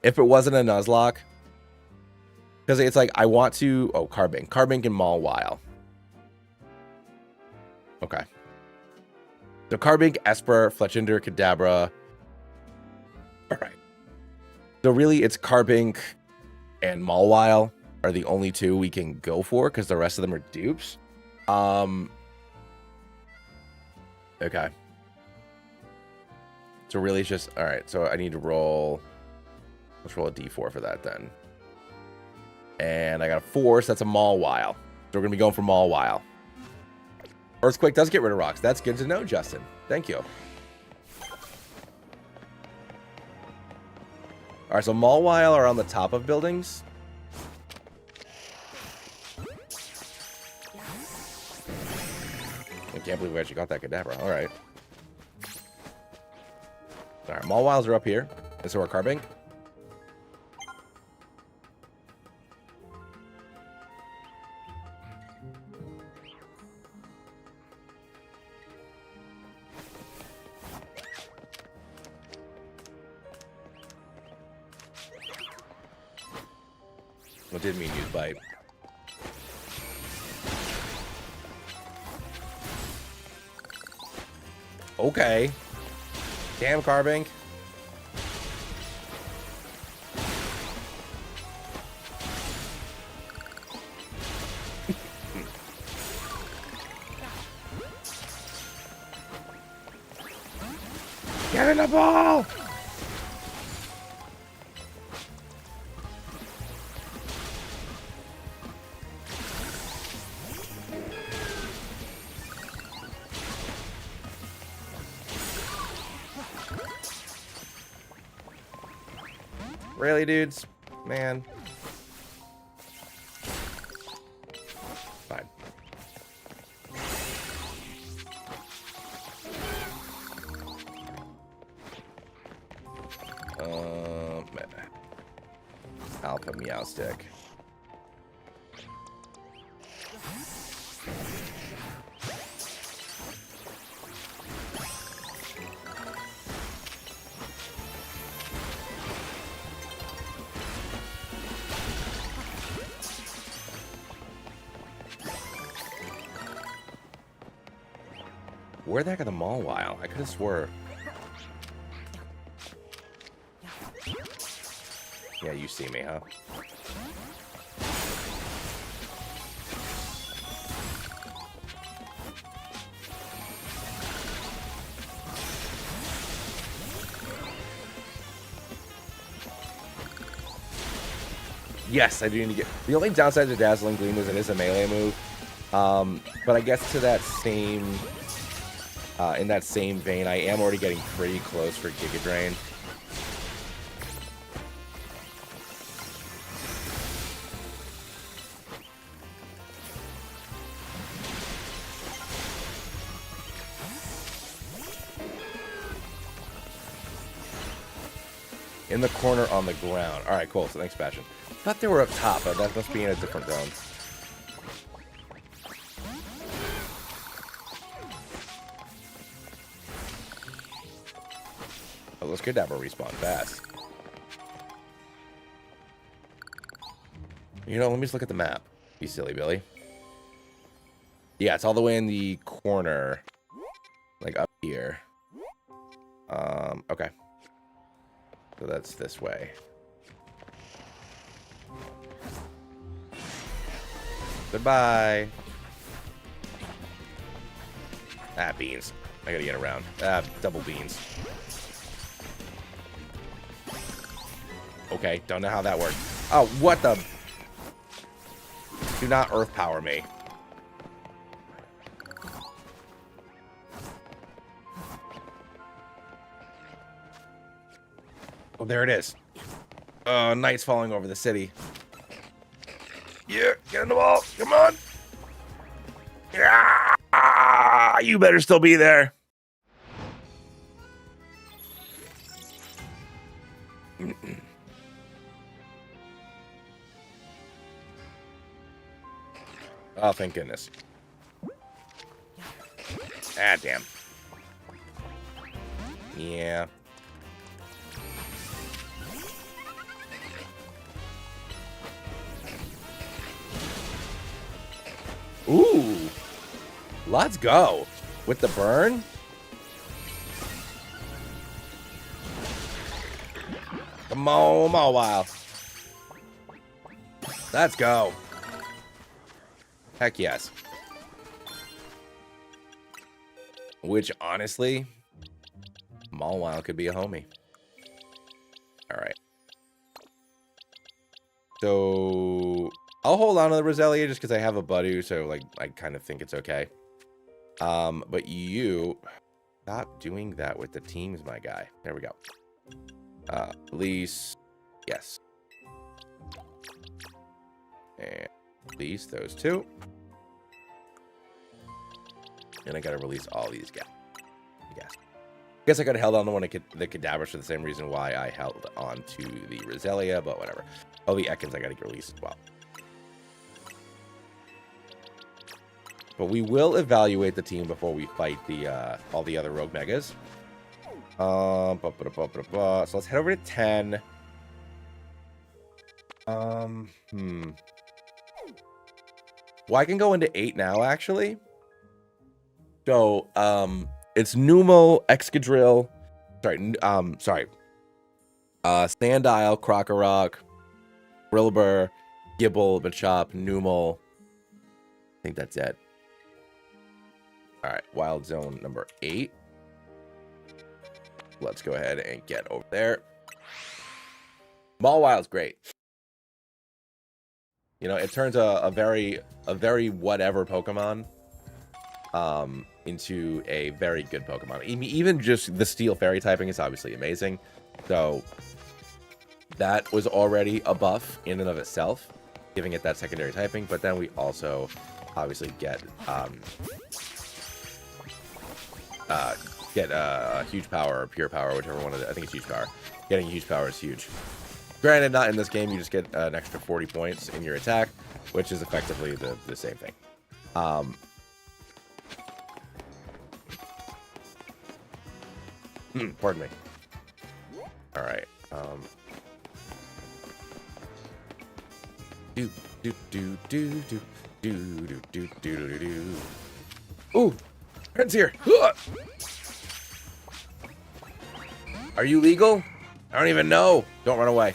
if it wasn't a Nuzlocke. Because it's like, I want to... Oh, Carbink. Carbink and Mawile. Okay. So Carbink, Esper, Fletchinder, Kadabra. All right. So really, it's Carbink and Mawile are the only two we can go for because the rest of them are dupes. Okay. So really, it's just all right. So I need to roll. Let's roll a d4 for that then. And I got a 4, so that's a Mawile. So we're gonna be going for Mawile. Earthquake does get rid of rocks. That's good to know, Justin. Thank you. All right, so Mawile are on the top of buildings. I can't believe we actually got that Kadabra. All right. All right, Mawiles are up here. And so are Carbink. I didn't mean use bite. Okay. Damn, Carbink. Get in the ball! Really, dudes? Man. Fine. Alpha Meow Stick. Where the heck are the Mawile? I could have swore. Yeah, you see me, huh? Yes, I do need to get... The only downside to Dazzling Gleam is it is a melee move. But I guess to that same... in that same vein, I am already getting pretty close for Giga Drain. In the corner on the ground. Alright, cool. So thanks, Bastion. Thought they were up top, but that must be in a different zone. Oh, let's Kadabra respawn fast. You know, let me just look at the map. You silly Billy. Yeah, it's all the way in the corner. Like up here. Okay. So that's this way. Goodbye. Ah, beans. I gotta get around. Ah, double beans. Okay, don't know how that worked. Oh, what the? Do not earth power me. Oh, there it is. Oh, night's falling over the city. Yeah, get in the ball. Come on. Yeah, you better still be there. Oh, thank goodness. Ah, damn. Yeah. Ooh. Let's go. With the burn. Come on, Mawile. Let's go. Heck yes. Which, honestly, Mawile could be a homie. Alright. So, I'll hold on to the Roselia just because I have a Budu, so, like, I kind of think it's okay. But you... Stop doing that with the teams, my guy. There we go. Release. Yes. And release those two. And I gotta release all these guys. Yes. I guess I could have held on to one of the Cadabras for the same reason why I held on to the Roselia, but whatever. Oh, the Ekans I gotta release as well. But we will evaluate the team before we fight the all the other Rogue Megas. So let's head over to 10. Well, I can go into 8 now, actually. So, it's Numel, Excadrill, Sandile, Krokorok, Brilbur, Gibble, Machop, Numel. I think that's it. Alright, Wild Zone number 8. Let's go ahead and get over there. Mawilde's great. You know, it turns a very whatever Pokemon into a very good Pokemon. Even just the Steel Fairy typing is obviously amazing. So that was already a buff in and of itself, giving it that secondary typing. But then we also obviously get huge power or pure power, whichever one of the, I think it's huge power. Getting huge power is huge. Granted, not in this game. You just get an extra 40 points in your attack, which is effectively the same thing. Pardon me. All right. Ooh, friend's here. Are you legal? I don't even know. Don't run away.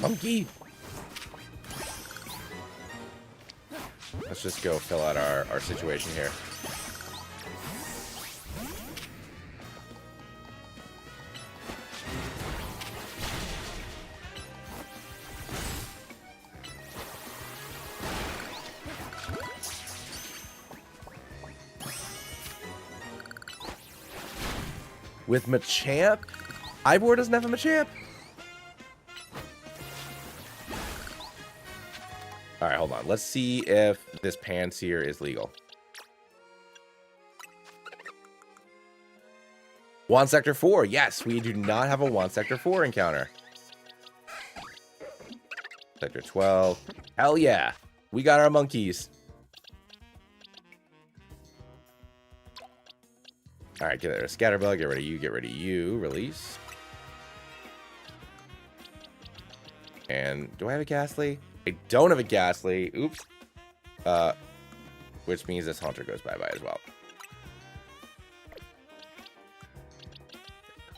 Monkey. Let's just go fill out our situation here. With Machamp? Ivor doesn't have a Machamp. All right, hold on. Let's see if this Pansear is legal. Wand Sector 4. Yes, we do not have a Wand Sector 4 encounter. Sector 12. Hell yeah. We got our monkeys. All right, get rid of Scatterbug. Get rid of you. Get rid of you. Release. And do I have a Ghastly? I don't have a Ghastly. Oops. Which means this Haunter goes bye-bye as well.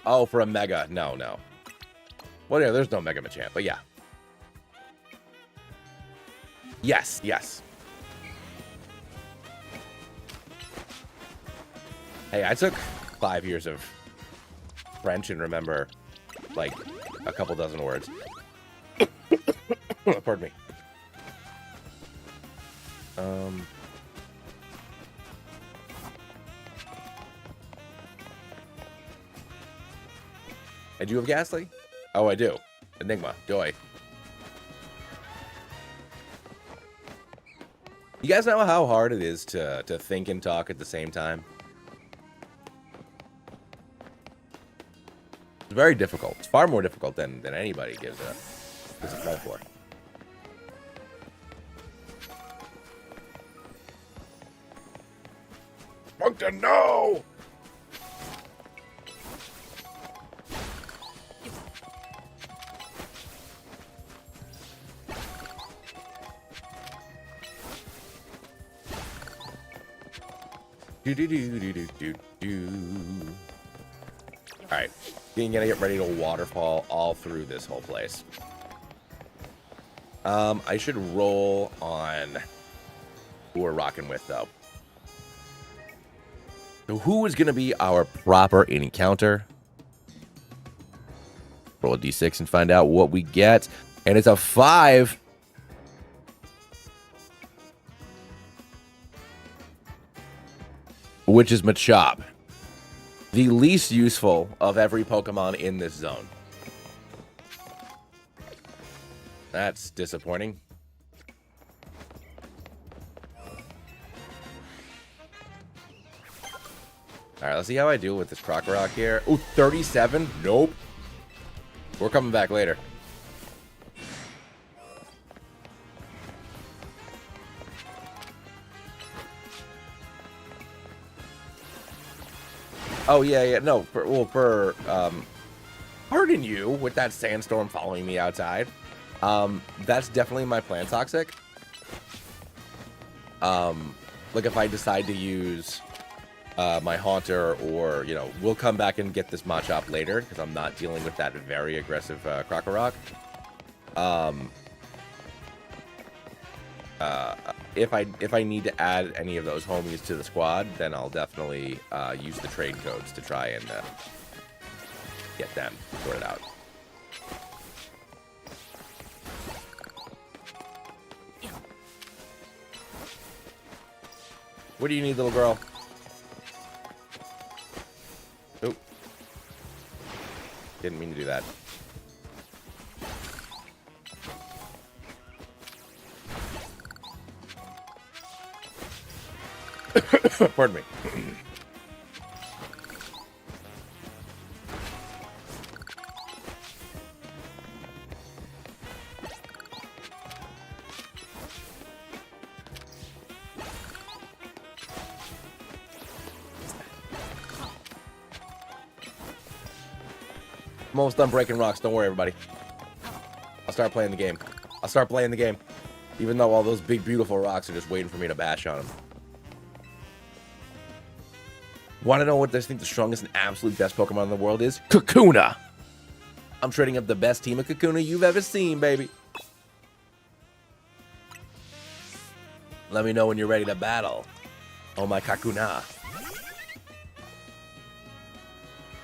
Oh, for a Mega. No. Well, yeah, there's no Mega Machamp, but yeah. Yes. Hey, I took 5 years of French and remember, like, a couple dozen words. Pardon me. I do have Ghastly? Oh, I do. Enigma. Joy. You guys know how hard it is to think and talk at the same time? It's very difficult. It's far more difficult than anybody gives a credit for. Moncton, no! Alright. Gonna get ready to waterfall all through this whole place. I should roll on who we're rocking with, though. So who is going to be our proper encounter? Roll a d6 and find out what we get. And it's a 5. Which is Machop. The least useful of every Pokemon in this zone. That's disappointing. All right, let's see how I do with this Krokorok here. Ooh, 37? Nope. We're coming back later. Oh, yeah. No, pardon you with that sandstorm following me outside. That's definitely my plant toxic. Like if I decide to use my Haunter, or, you know, we'll come back and get this Machop later because I'm not dealing with that very aggressive Krokorok. If I need to add any of those homies to the squad, then I'll definitely use the trade codes to try and get them sorted out. What do you need, little girl? Oh. Didn't mean to do that. Pardon me. I'm almost done breaking rocks. Don't worry, everybody. I'll start playing the game. I'll start playing the game. Even though all those big, beautiful rocks are just waiting for me to bash on them. Want to know what I think the strongest and absolute best Pokemon in the world is? Kakuna! I'm trading up the best team of Kakuna you've ever seen, baby. Let me know when you're ready to battle. Oh, my Kakuna.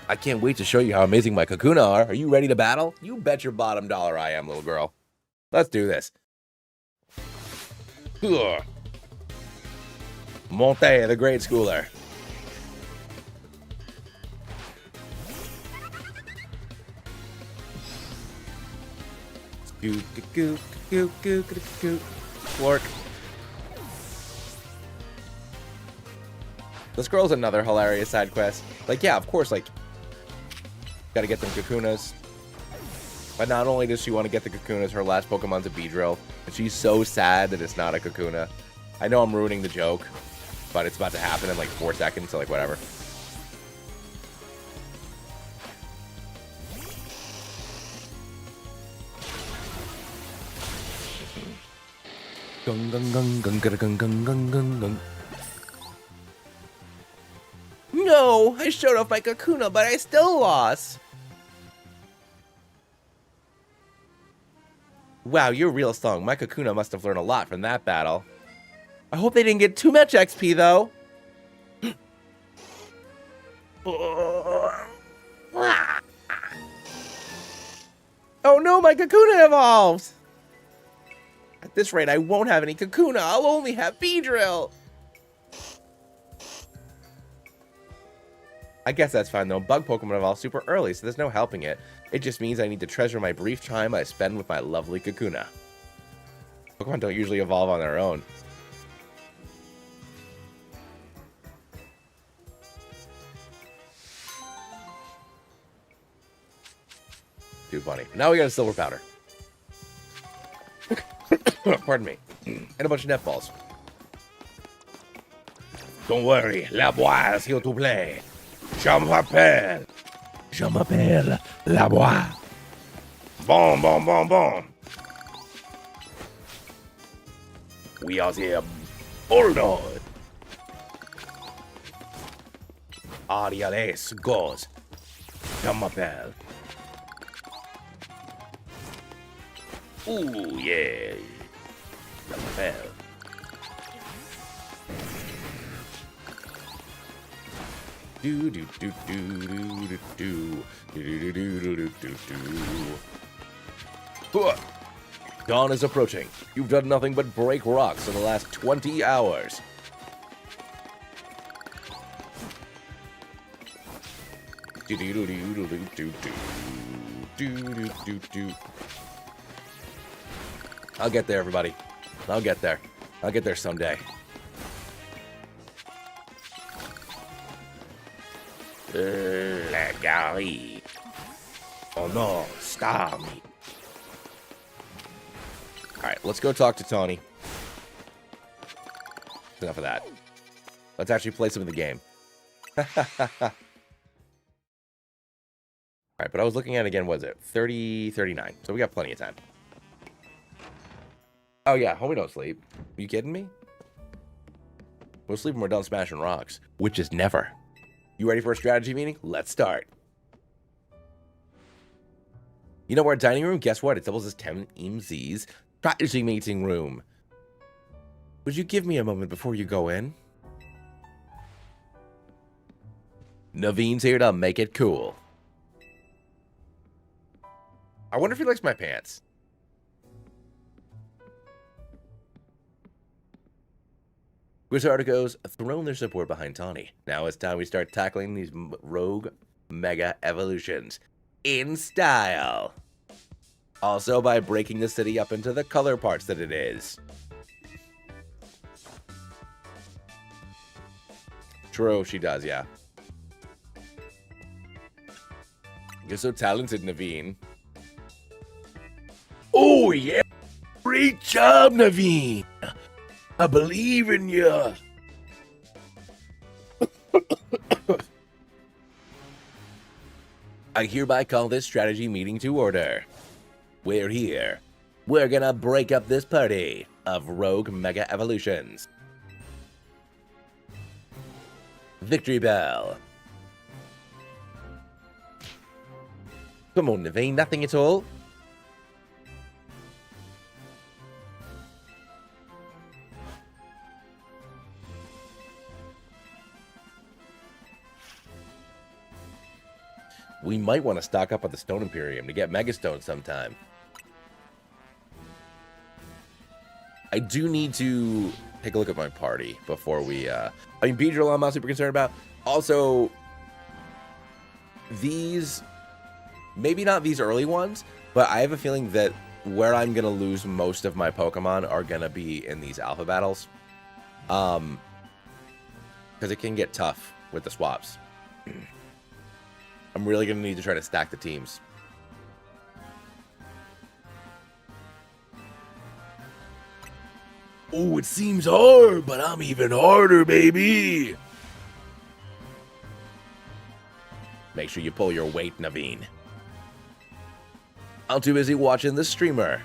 I can't wait to show you how amazing my Kakuna are. Are you ready to battle? You bet your bottom dollar I am, little girl. Let's do this. Ugh. Monte, the grade schooler. Flork. This girl's another hilarious side quest. Like, yeah, of course, like, gotta get them Kakunas. But not only does she want to get the Kakunas, her last Pokemon's a Beedrill. And she's so sad that it's not a Kakuna. I know I'm ruining the joke, but it's about to happen in like 4 seconds, so like, whatever. Gung gung gung gung gung gung gung gung gung. No, I showed off my Kakuna, but I still lost. Wow, you're real strong. My Kakuna must have learned a lot from that battle. I hope they didn't get too much XP, though. Oh no, my Kakuna evolved! At this rate, I won't have any Kakuna. I'll only have Beedrill. I guess that's fine, though. Bug Pokemon evolve super early, so there's no helping it. It just means I need to treasure my brief time I spend with my lovely Kakuna. Pokemon don't usually evolve on their own. Too funny. Now we got a silver powder. Pardon me. And a bunch of net balls. Don't worry, La Bois is here to play. Je m'appelle La Bois. Bon, bon, bon, bon. We are the Bulldog. Ariales goes. Je m'appelle. Ooh, yeah. Je m'appelle. Do do do do do do do do do do do do. Dawn is approaching. You've done nothing but break rocks in the last 20 hours. Do do do do do do do do do do. I'll get there, everybody. I'll get there. I'll get there someday. La Gary. Oh no, stop me. Alright, let's go talk to Tony. Enough of that. Let's actually play some of the game. Alright, but I was looking at it again, what is it? 30, 39. So we got plenty of time. Oh yeah, homie don't sleep. Are you kidding me? We'll sleep when we're done smashing rocks. Which is never. You ready for a strategy meeting? Let's start. You know, our dining room, guess what? It doubles as 10 MZ's strategy meeting room. Would you give me a moment before you go in? Naveen's here to make it cool. I wonder if he likes my pants. Wizardico's thrown their support behind Tawny. Now it's time we start tackling these rogue mega evolutions in style. Also by breaking the city up into the color parts that it is. True, she does, yeah. You're so talented, Naveen. Oh, yeah. Great job, Naveen. I believe in you. I hereby call this strategy meeting to order. We're here. We're gonna break up this party of rogue mega evolutions. Victory bell. Come on, Naveen, nothing at all. We might want to stock up on the Stone Imperium to get Megastone sometime. I do need to take a look at my party before we, I mean, Beedrill I'm not super concerned about. Also, these, maybe not these early ones, but I have a feeling that where I'm going to lose most of my Pokemon are going to be in these alpha battles. Because it can get tough with the swaps. I'm really going to need to try to stack the teams. Oh, it seems hard, but I'm even harder, baby. Make sure you pull your weight, Naveen. I'm too busy watching the streamer.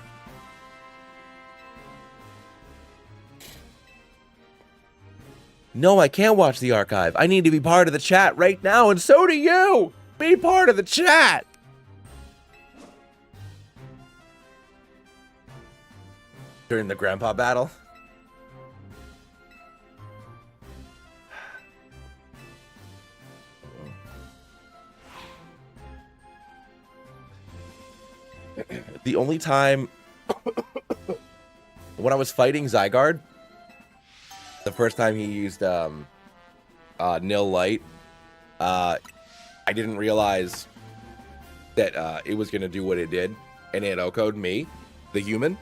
No, I can't watch the archive. I need to be part of the chat right now, and so do you! Be part of the chat! During the grandpa battle? The only time when I was fighting Zygarde, the first time he used Nil Light, I didn't realize that it was going to do what it did, and it OHKO'd me, the human.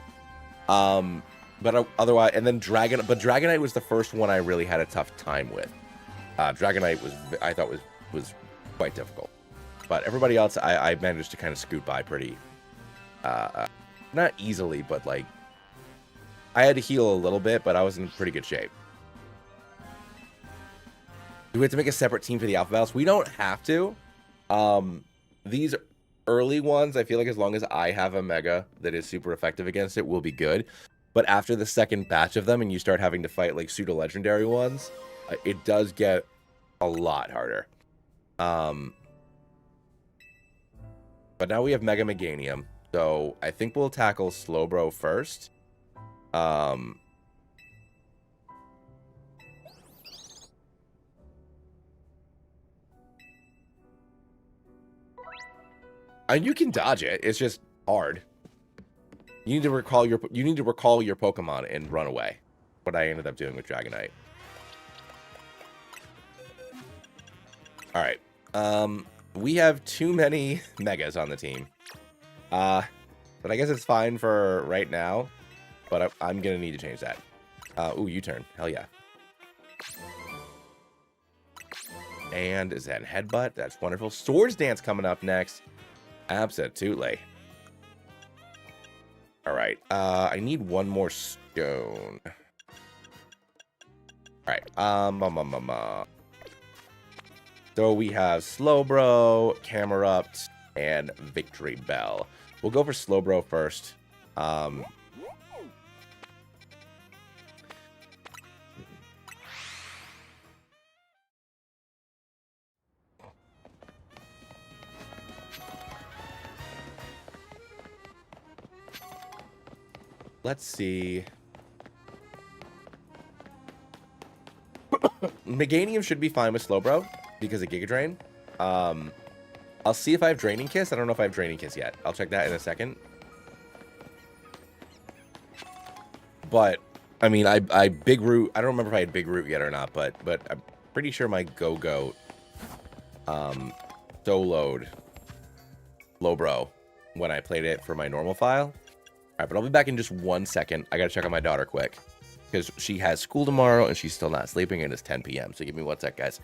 But otherwise, and then Dragonite was the first one I really had a tough time with. Dragonite I thought was quite difficult. But everybody else, I managed to kind of scoot by pretty, not easily, but like, I had to heal a little bit, but I was in pretty good shape. Do we have to make a separate team for the alpha battles? We don't have to. These early ones, I feel like as long as I have a mega that is super effective against it, will be good. But after the second batch of them and you start having to fight like pseudo-legendary ones, it does get a lot harder. But now we have Mega Meganium, so I think we'll tackle Slowbro first. And you can dodge it. It's just hard. You need to recall your Pokemon and run away. What I ended up doing with Dragonite. All right. We have too many Megas on the team. But I guess it's fine for right now. But I'm gonna need to change that. Ooh, U-turn. Hell yeah. And Zen Headbutt. That's wonderful. Swords Dance coming up next. Absolutely. All right. I need one more stone. All right. So we have Slowbro, Camerupt, and Victory Bell. We'll go for Slowbro first. Let's see. Meganium should be fine with Slowbro because of Giga Drain. I'll see if I have Draining Kiss. I don't know if I have Draining Kiss yet. I'll check that in a second. But, I mean, I Big Root. I don't remember if I had Big Root yet or not, but I'm pretty sure my Go-Go soloed Slowbro when I played it for my normal file. All right, but I'll be back in just 1 second. I got to check on my daughter quick because she has school tomorrow and she's still not sleeping and it's 10 p.m. So give me 1 sec, guys.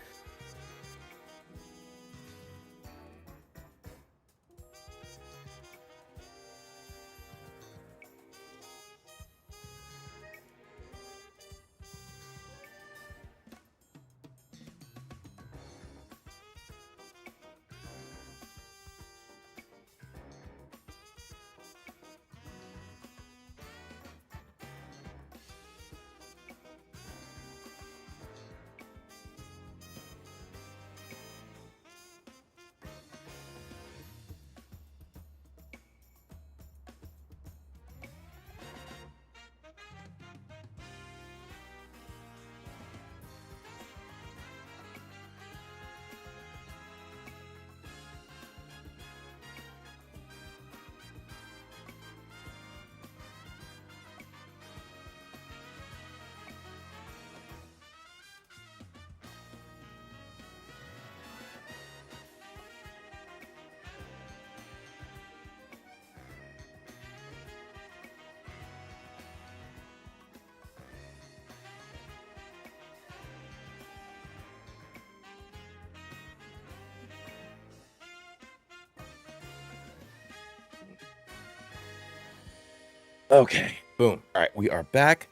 Okay, boom. All right, we are back.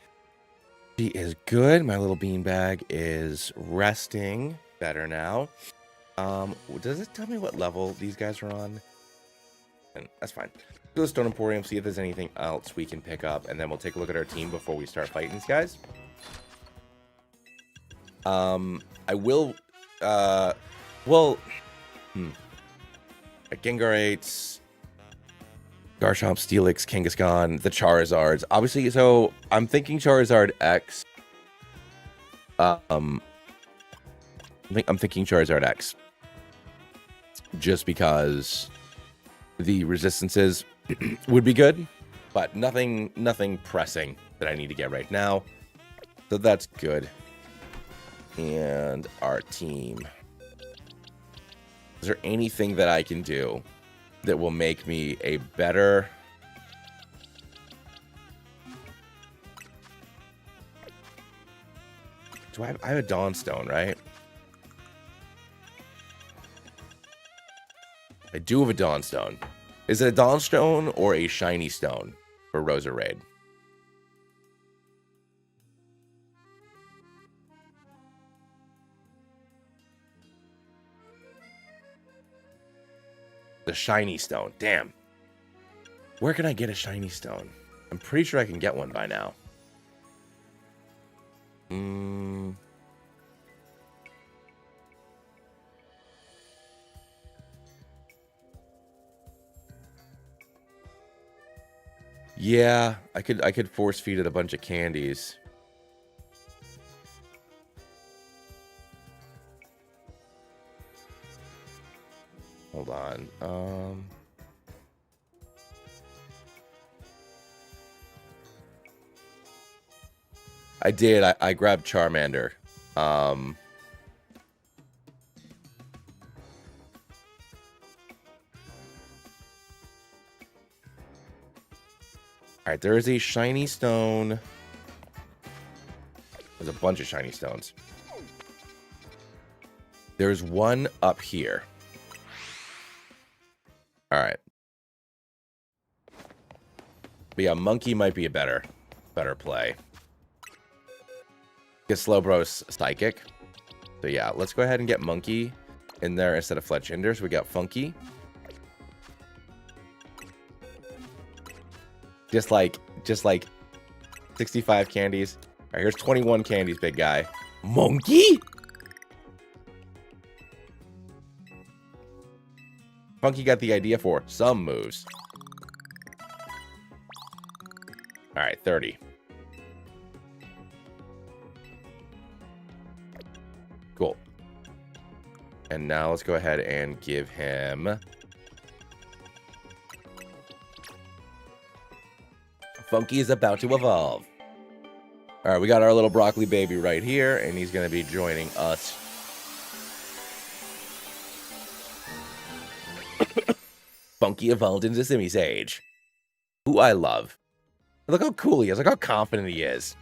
She is good. My little beanbag is resting better now. Does it tell me what level these guys are on? And that's fine. Go to the Stone Emporium, see if there's anything else we can pick up, and then we'll take a look at our team before we start fighting these guys. I will, Gengarates, Garchomp, Steelix, Kangaskhan, the Charizards. Obviously, so I'm thinking Charizard X. I'm thinking Charizard X. Just because the resistances would be good, but nothing pressing that I need to get right now. So that's good. And our team. Is there anything that I can do that will make me a better... I have a Dawnstone, right? I do have a Dawnstone. Is it a Dawnstone or a Shiny Stone for Rosa Raid? The Shiny Stone. Damn. Where can I get a Shiny Stone? I'm pretty sure I can get one by now. Yeah, I could force feed it a bunch of candies. Hold on. I did. I grabbed Charmander. All right, there is a shiny stone. There's a bunch of shiny stones. There's one up here. All right. But yeah, Monkey might be a better play. Get Slowbro's Psychic. So yeah, let's go ahead and get Monkey in there instead of Fletchinder. So we got Funky. Just like 65 candies. All right, here's 21 candies, big guy. Monkey? Funky got the idea for some moves. All right, 30. And now let's go ahead and give him... Funky is about to evolve. All right, we got our little broccoli baby right here, and he's going to be joining us. Funky evolved into Simi Sage, who I love. Look how cool he is. Look how confident he is.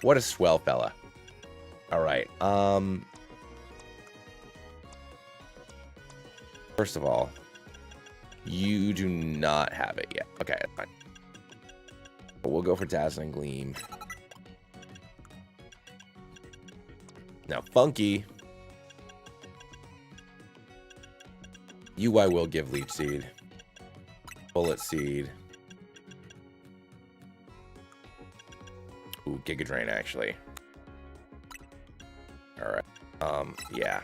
What a swell fella. All right. First of all, you do not have it yet. Okay, that's fine. But we'll go for Dazzling Gleam. Now, Funky. You I will give Leech Seed. Bullet Seed. Ooh, Giga Drain, actually. Alright. Yeah.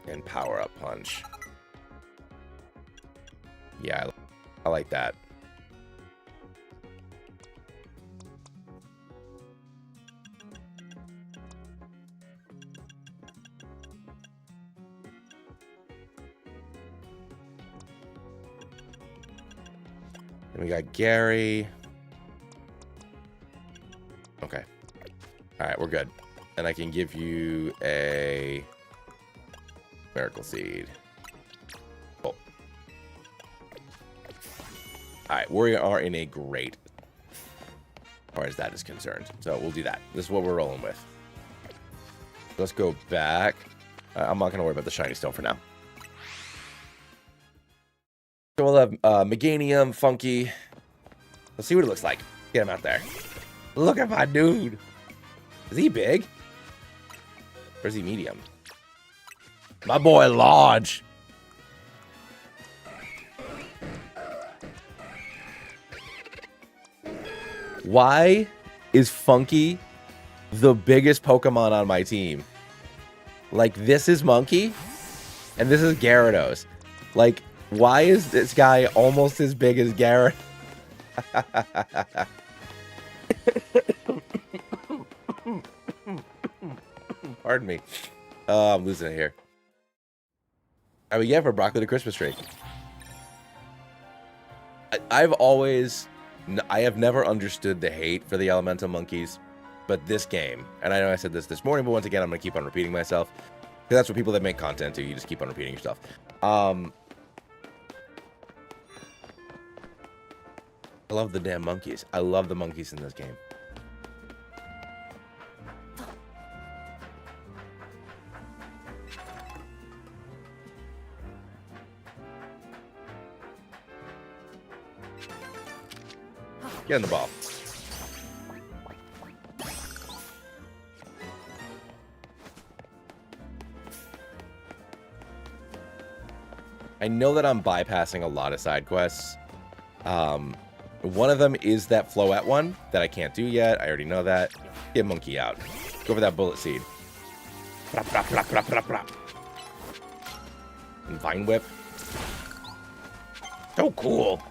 And Power Up Punch. Yeah, I like that. Then we got Gary. Okay. All right, we're good. And I can give you a Miracle Seed. Cool. All right, we are in a great, as far as that is concerned. So we'll do that. This is what we're rolling with. Let's go back. I'm not going to worry about the shiny stone for now. So we'll have Meganium, Funky. Let's see what it looks like. Get him out there. Look at my dude. Is he big? Or is he medium? My boy large. Why is Funky the biggest Pokemon on my team? Like, this is Monkey, and this is Gyarados. Like, why is this guy almost as big as Gyarados? Pardon me. Oh, I'm losing it here. I mean, yeah, for Broccoli the Christmas tree. I have never understood the hate for the elemental monkeys, but this game, and I know I said this morning, but once again, I'm going to keep on repeating myself, because that's what people that make content do. You just keep on repeating yourself. I love the damn monkeys. I love the monkeys in this game. Get in the ball. I know that I'm bypassing a lot of side quests. One of them is that Floette one that I can't do yet. I already know that. Get Monkey out. Go for that Bullet Seed. And Vine Whip. So cool.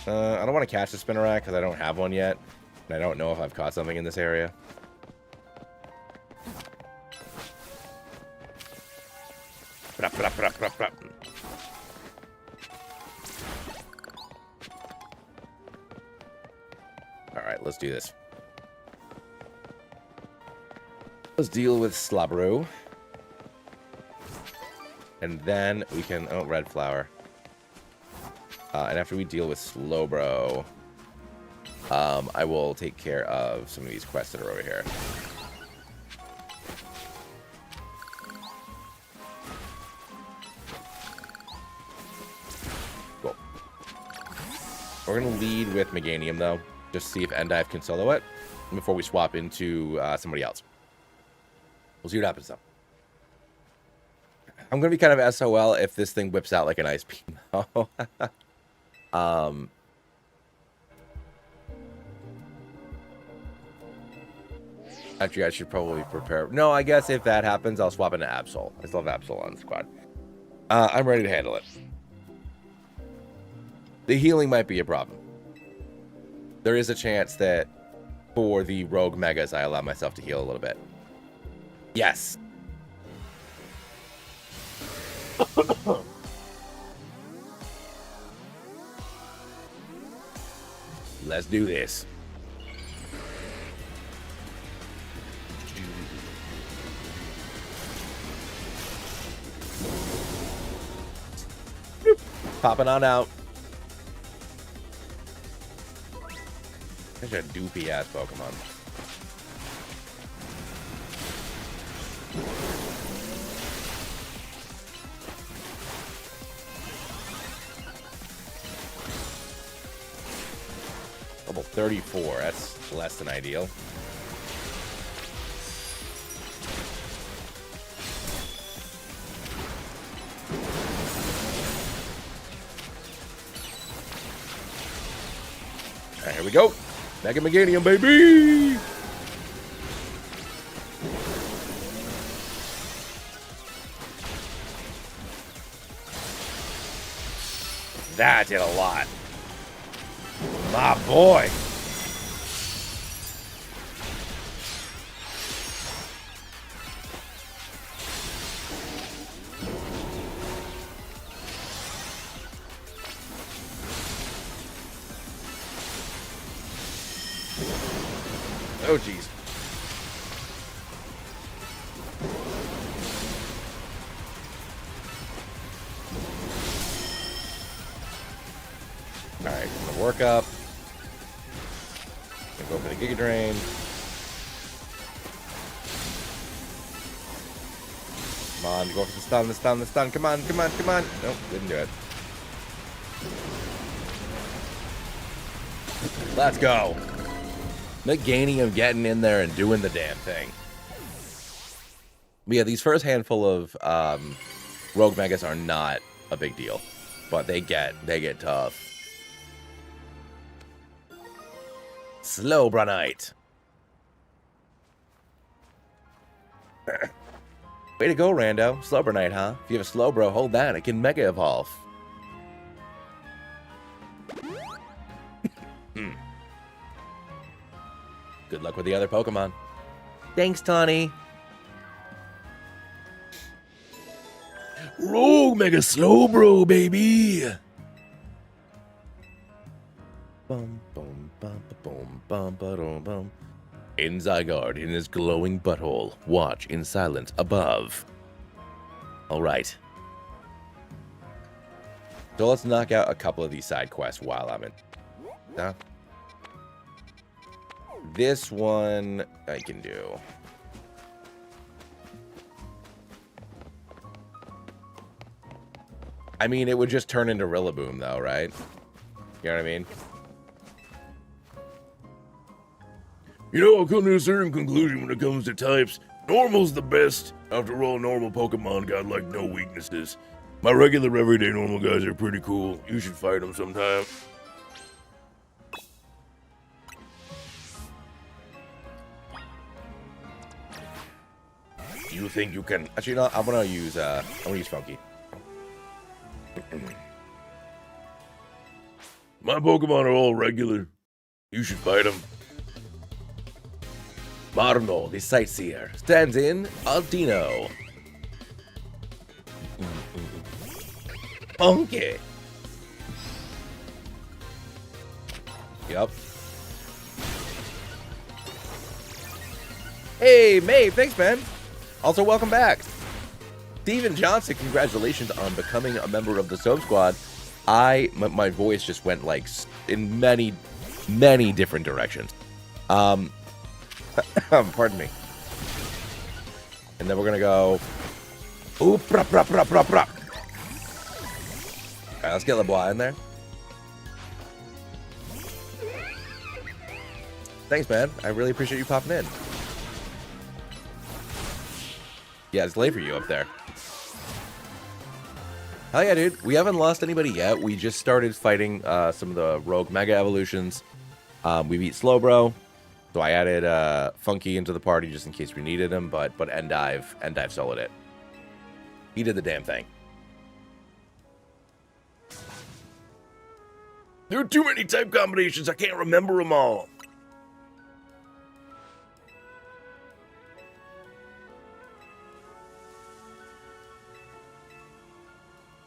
I don't want to catch the Spinarak because I don't have one yet. And I don't know if I've caught something in this area. Alright, let's do this. Let's deal with Slabro. And then we can... Oh, Red Flower. And after we deal with Slowbro, I will take care of some of these quests that are over here. Cool. We're going to lead with Meganium, though, just to see if Endive can solo it before we swap into somebody else. We'll see what happens, though. I'm going to be kind of SOL if this thing whips out like an ice beam, though. Actually, I should probably prepare. No, I guess if that happens, I'll swap into Absol. I still have Absol on the squad. I'm ready to handle it. The healing might be a problem. there is a chance that for the Rogue Megas, I allow myself to heal a little bit. Yes. Let's do this. Popping on out. Such a doopy ass Pokemon. Level 34. That's less than ideal. Alright, here we go. Mega Meganium, baby! That did a lot. My boy. Oh, jeez. Alright, gonna work up. Gonna go for the Giga Drain. Come on, go for the stun, the stun, the stun. Come on, come on, come on. Nope, didn't do it. Let's go. Meganium getting in there and doing the damn thing. But yeah, these first handful of Rogue Megas are not a big deal, but they get tough. Slowbronite. Way to go, Rando. Slowbronite, huh? If you have a Slowbro, hold that. It can Mega Evolve. Good luck with the other Pokemon. Thanks, Tawny. Rogue Mega Slowbro, baby! Bum, bum, bum, bum, bum, bum, bum. In Zygarde, in his glowing butthole. Watch in silence above. Alright. So let's knock out a couple of these side quests while I'm in. Huh? This one I can do. I mean, it would just turn into Rillaboom, though, right? You know what I mean? You know, I've come to a certain conclusion when it comes to types. Normal's the best. After all, normal Pokemon got, like, no weaknesses. My regular everyday normal guys are pretty cool. You should fight them sometime. You think you can... Actually, no, I'm gonna use Funky. My Pokemon are all regular. You should fight them. Marno, the Sightseer, stands in Aldino. Funky. Yep. Hey, Maeve, thanks, man. Also, welcome back. Steven Johnson, congratulations on becoming a member of the Soap Squad. My voice just went, like, in many, many different directions. Pardon me. And then we're gonna go... Ooh, prop, prop, prop, prop, prop. Alright, let's get LeBlanc in there. Thanks, man. I really appreciate you popping in. Yeah, it's late for you up there. Hell yeah, dude. We haven't lost anybody yet. We just started fighting some of the Rogue Mega Evolutions. We beat Slowbro. So I added Funky into the party just in case we needed him, but Endive soloed it. He did the damn thing. There are too many type combinations. I can't remember them all.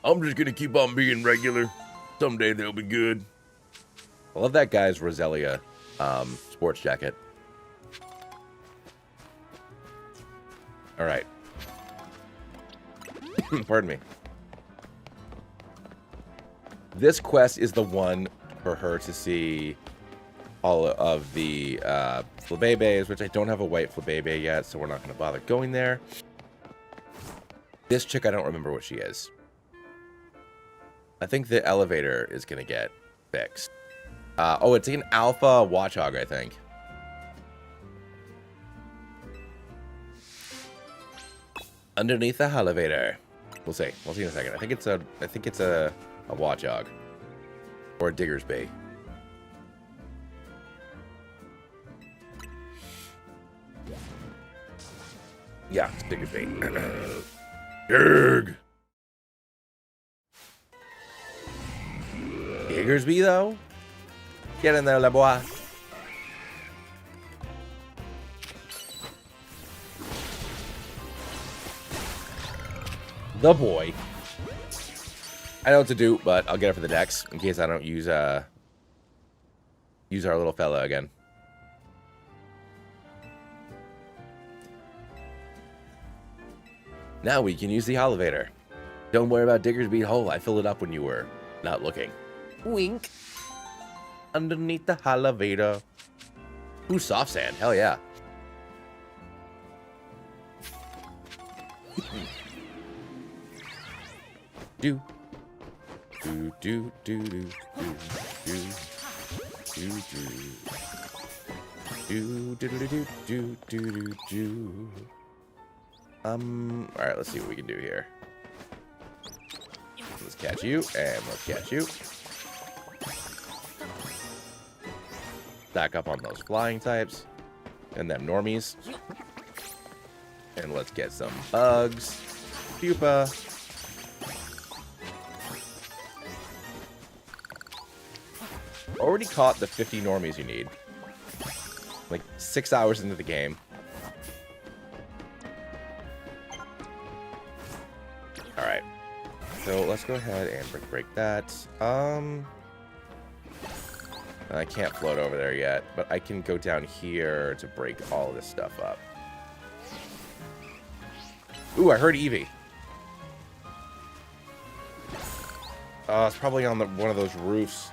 I'm just gonna keep on being regular. Someday they'll be good. I love that guy's Roselia sports jacket. All right. Pardon me. This quest is the one for her to see all of the Flabébés, which I don't have a white Flabébé yet, so we're not going to bother going there. This chick, I don't remember what she is. I think the elevator is going to get fixed. Oh, it's an alpha watchhog, I think. Underneath the elevator. We'll see. We'll see in a second. I think it's a watchhog. Or a digger's bait. Yeah, it's digger's bait. Derg. Diggersby, though? Get in there, le boy. The boy. I know what to do, but I'll get it for the dex in case I don't use our little fella again. Now we can use the elevator. Don't worry about Diggersby hole. I filled it up when you were not looking. Wink. Underneath the elevator. Ooh, soft sand. Hell yeah. Do. Do, do, do, do, do, do, do, do, do, do, do, do, do, do. Alright, let's see what we can do here. Let's catch you, and let's catch you. Stack up on those flying types. And them normies. And let's get some bugs. Pupa. Already caught the 50 normies you need. Like 6 hours into the game. Alright. So let's go ahead and break that. I can't float over there yet, but I can go down here to break all this stuff up. Ooh, I heard Eevee. It's probably on one of those roofs.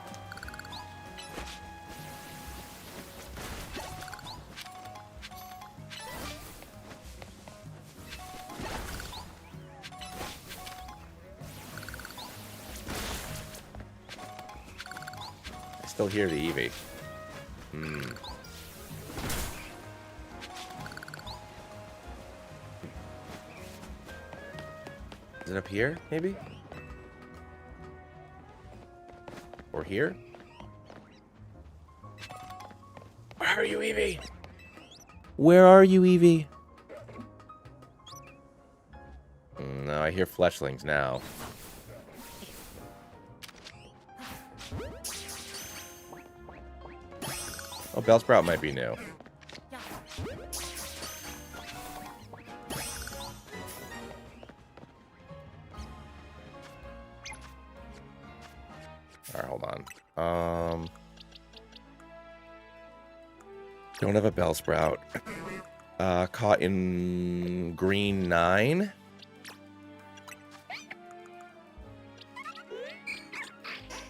Still hear the Eevee. Is it up here, maybe? Or here? Where are you, Eevee? Where are you, Eevee? No, I hear fleshlings now. Oh, Bellsprout might be new. Alright, hold on. Don't have a Bellsprout. Caught in green 9.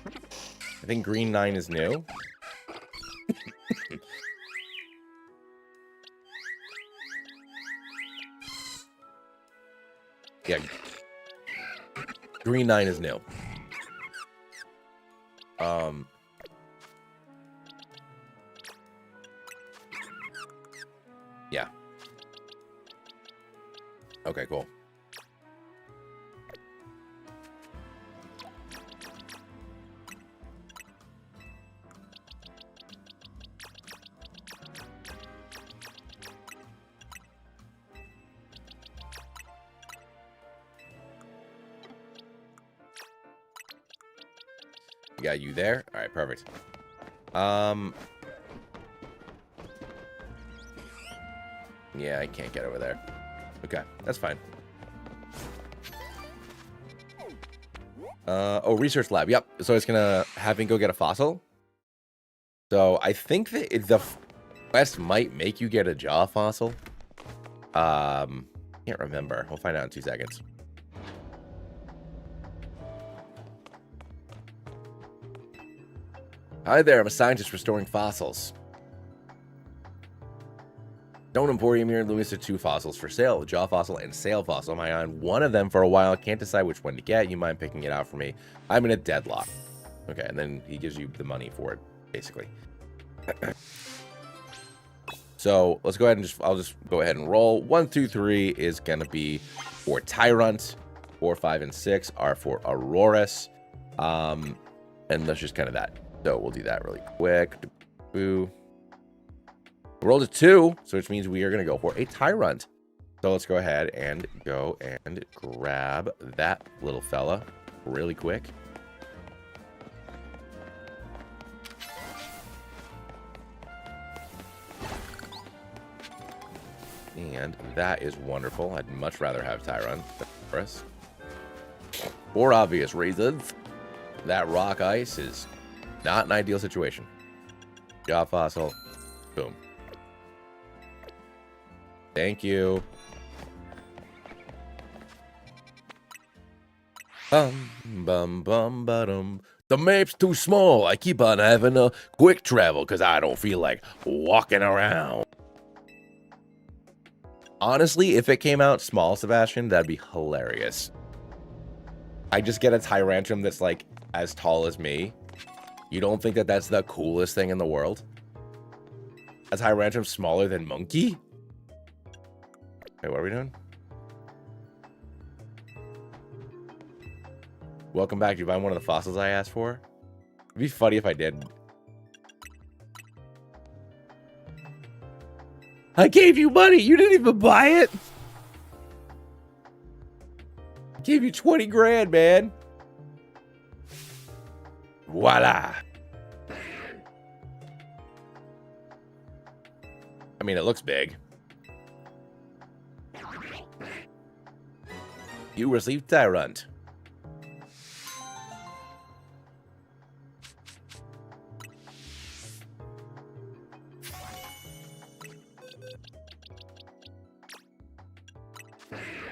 I think green 9 is new. Yeah. Green 9 is new. Yeah. Okay, cool. You got you there? All right, perfect. Yeah, I can't get over there. Okay, that's fine. Oh, research lab. Yep. So it's gonna have me go get a fossil. So I think that the quest might make you get a jaw fossil. Can't remember. We'll find out in 2 seconds. Hi there, I'm a scientist restoring fossils. Stone Emporium here in Lewis are 2 fossils for sale, a jaw fossil and sail fossil. I owned one of them for a while. Can't decide which one to get. You mind picking it out for me? I'm in a deadlock. Okay, and then he gives you the money for it, basically. So let's go ahead and I'll just go ahead and roll. 1, 2, 3 is gonna be for Tyrant. 4, 5, and 6 are for Auroras. And that's just kind of that. So we'll do that really quick. Boo. Rolled a 2, so which means we are going to go for a Tyrant. So let's go ahead and go and grab that little fella really quick. And that is wonderful. I'd much rather have Tyrant than Forest. For obvious reasons, that rock ice is not an ideal situation. Jaw fossil. Boom. Thank you. Bum, bum, bum, ba-dum. The map's too small. I keep on having a quick travel because I don't feel like walking around. Honestly, if it came out small, Sebastian, that'd be hilarious. I just get a Tyrantrum that's like as tall as me. You don't think that that's the coolest thing in the world? A Tyrantrum smaller than Monkey? Wait, what are we doing? Welcome back. Did you find one of the fossils I asked for? It'd be funny if I did. I gave you money. You didn't even buy it. I gave you 20 grand, man. Voila. I mean, it looks big. You received Tyrant.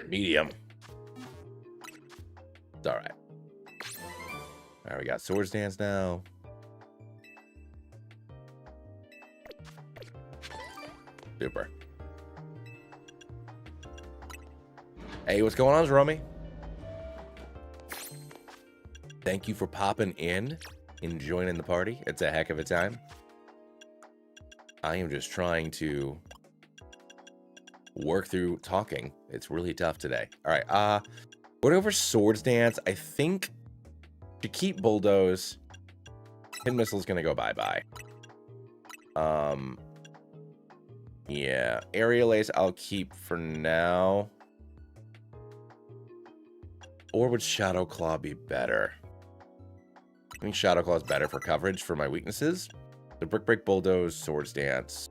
Medium. It's all right. All right, we got Swords Dance now. Super. Hey, what's going on, Romy? Thank you for popping in and joining the party. It's a heck of a time. I am just trying to work through talking. It's really tough today. All right, going over Swords Dance. I think to keep Bulldoze, Pin Missile's gonna go bye-bye. Yeah, Aerial Ace I'll keep for now. Or would Shadow Claw be better? I think Shadow Claw is better for coverage for my weaknesses. The Brick Break, Bulldoze, Swords Dance.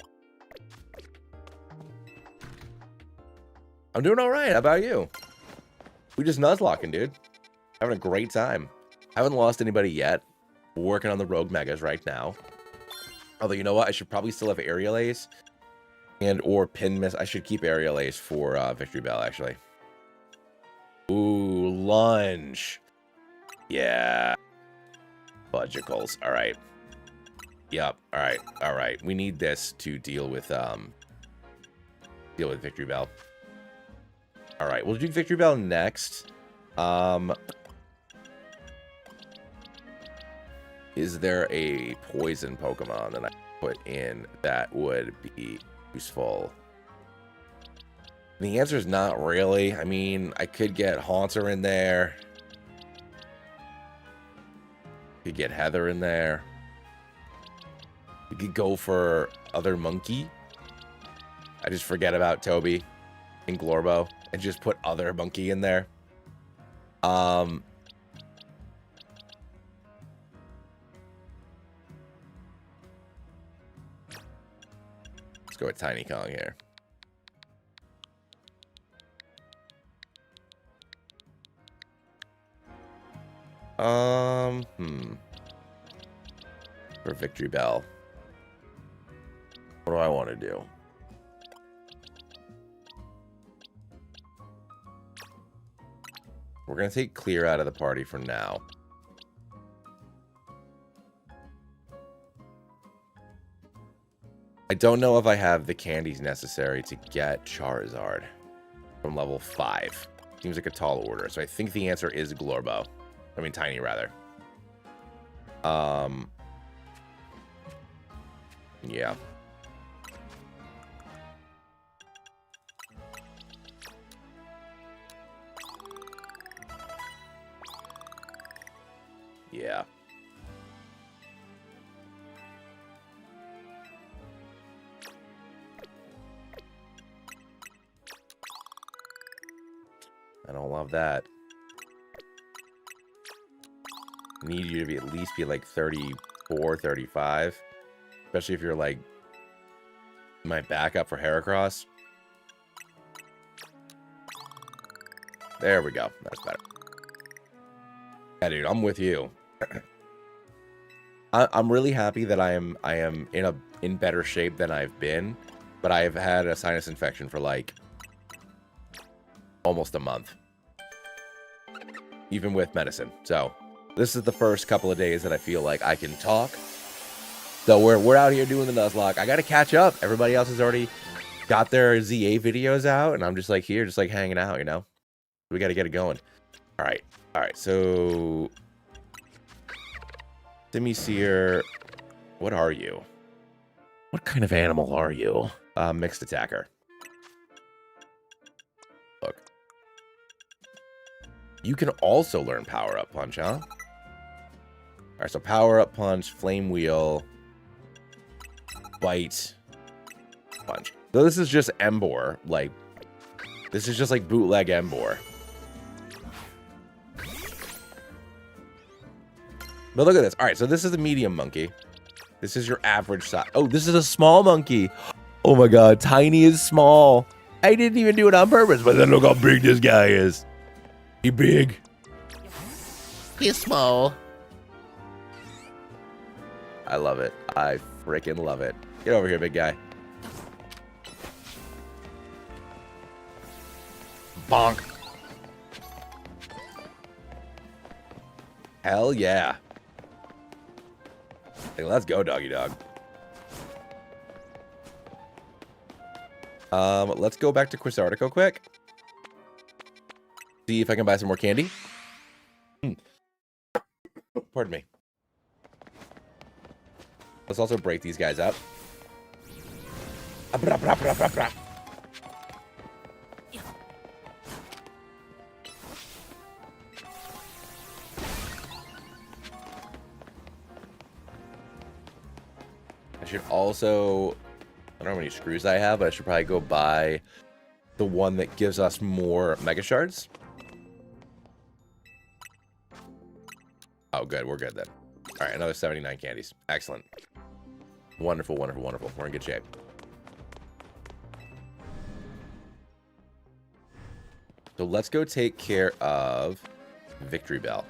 I'm doing all right. How about you? We just Nuzlocking, dude. Having a great time. Haven't lost anybody yet. Working on the Rogue Megas right now. Although, you know what? I should probably still have Aerial Ace. And or Pin Miss. I should keep Aerial Ace for Victory Bell, actually. Ooh, Lunge. Yeah. Budgicles. All right. Yep. All right. All right. We need this to deal with Victory Bell. All right. We'll do Victory Bell next. Is there a poison Pokemon that I put in that would be useful? The answer is not really. I mean, I could get Haunter in there. Could get Heather in there. We could go for other monkey. I just forget about Toby and Glorbo and just put other monkey in there. go with Tiny Kong here. For Victory Bell. What do I want to do? We're going to take Clear out of the party for now. I don't know if I have the candies necessary to get Charizard from level 5. Seems like a tall order. So I think the answer is Glorbo. I mean, Tiny, rather. Yeah. Yeah. I don't love that. Need you to be at least be like 34, 35. Especially if you're like my backup for Heracross. There we go. That's better. Yeah, dude, I'm with you. I'm really happy that I am in better shape than I've been, but I've had a sinus infection for like almost a month, even with medicine. So this is the first couple of days that I feel like I can talk. So we're out here doing the Nuzlocke. I got to catch up. Everybody else has already got their ZA videos out, and I'm just like here, just like hanging out, you know. We got to get it going. All right. So Simisear, what are you? What kind of animal are you? Mixed attacker. Look. You can also learn Power Up Punch, huh? All right, so Power Up Punch, Flame Wheel, Bite, Punch. So this is just Emboar. Like, this is just like bootleg Emboar. But look at this. All right, so this is a medium monkey. This is your average size. Oh, this is a small monkey. Oh my god, Tiny is small. I didn't even do it on purpose, but then look how big this guy is. He big. He's small. I love it. I freaking love it. Get over here, big guy. Bonk. Hell yeah. Hey, let's go, doggy dog. Let's go back to Quizartico quick. See if I can buy some more candy. Pardon me. Let's also break these guys up. I should also, I don't know how many screws I have, but I should probably go buy the one that gives us more Mega Shards. Oh, good. We're good then. All right, another 79 candies. Excellent. Wonderful, wonderful, wonderful. We're in good shape. So let's go take care of Victory Bell.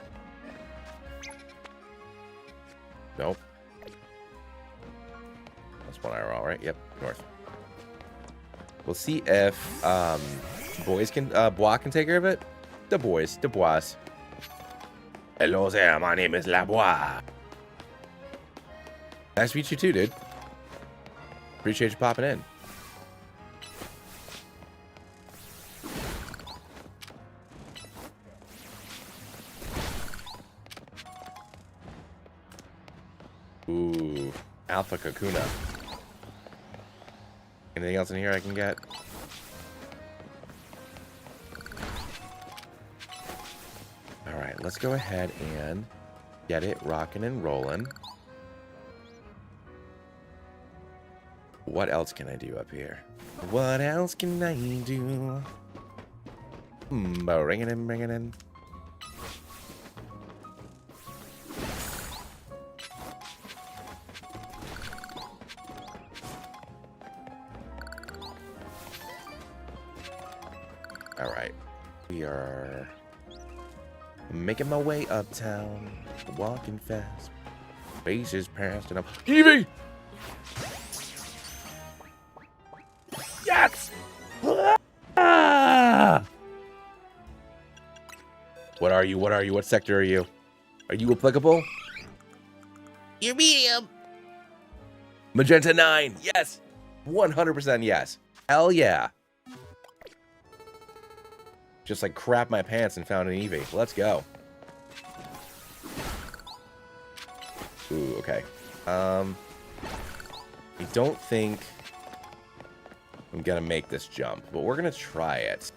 Nope. That's one hour, all right? Yep, north. We'll see if boys can, Bois can take care of it. The bois. Hello there, my name is Labois. Nice to meet you too, dude. Appreciate you popping in. Ooh, Alpha Kakuna. Anything else in here I can get? Alright, let's go ahead and get it rocking and rolling. What else can I do up here? What else can I do? Bring it in. We are making my way uptown, walking fast. Faces past and I'm Evie! Yes! Ah! What are you? What are you? What sector are you? Are you applicable? You're medium. Magenta 9. Yes. 100% yes. Hell yeah. Just like crap my pants and found an Eevee. Let's go. Ooh, okay. I don't think I'm gonna make this jump, but we're gonna try it.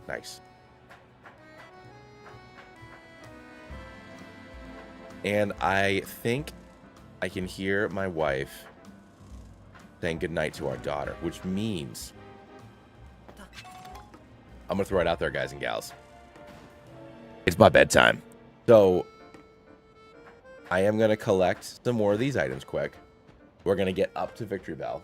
Nice. And I think I can hear my wife saying goodnight to our daughter, which means I'm gonna throw it out there, guys and gals. It's my bedtime. So I am gonna collect some more of these items quick. We're gonna get up to Victory Bell.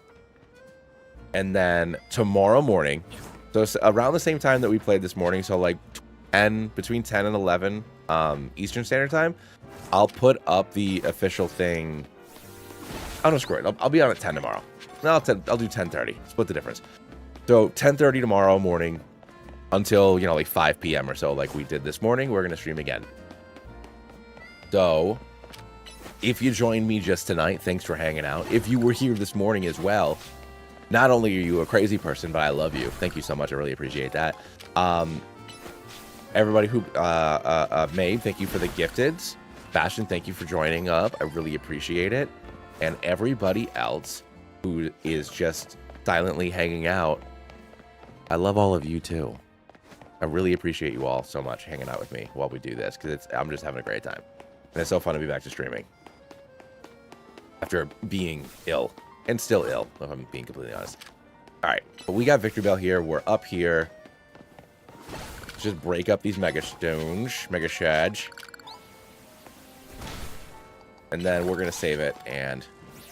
And then tomorrow morning, so it's around the same time that we played this morning, so like between 10 and 11 Eastern Standard Time, I'll put up the official thing. Oh no, screw it. I'll be on at 10 tomorrow. No, I'll do 10:30. Split the difference. So 10:30 tomorrow morning until, you know, like 5 p.m. or so, like we did this morning. We're gonna stream again. So if you joined me just tonight, thanks for hanging out. If you were here this morning as well, not only are you a crazy person, but I love you. Thank you so much. I really appreciate that. Everybody who, Maeve, thank you for the gifteds. Bastion, thank you for joining up. I really appreciate it. And everybody else who is just silently hanging out, I love all of you too. I really appreciate you all so much hanging out with me while we do this, because I'm just having a great time. And it's so fun to be back to streaming after being ill, and still ill, if I'm being completely honest. All right, but we got Victory Bell here. We're up here. Let's just break up these Mega Stones, Mega Shadge. And then we're going to save it and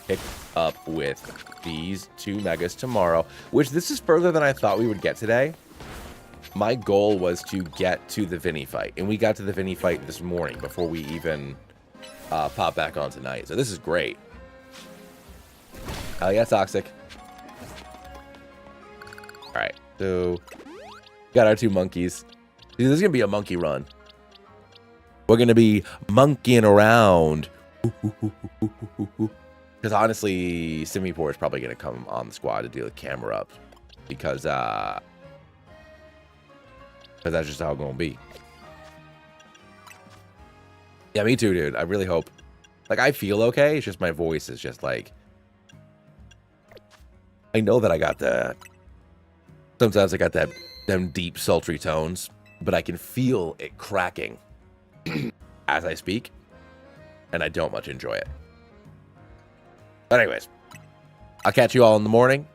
pick up with these 2 Megas tomorrow, which this is further than I thought we would get today. My goal was to get to the Vinny fight, and we got to the Vinny fight this morning before we even pop back on tonight. So this is great. Oh yeah, Toxic. All right, so got our 2 monkeys. Dude, this is gonna be a monkey run. We're gonna be monkeying around. Because honestly, Simipour is probably gonna come on the squad to deal with camera up, because that's just how it's gonna be. Yeah, me too, dude. I really hope. Like, I feel okay. It's just my voice is just like. I know that I got the. Sometimes I got them deep, sultry tones, but I can feel it cracking as I speak, and I don't much enjoy it. But anyways, I'll catch you all in the morning.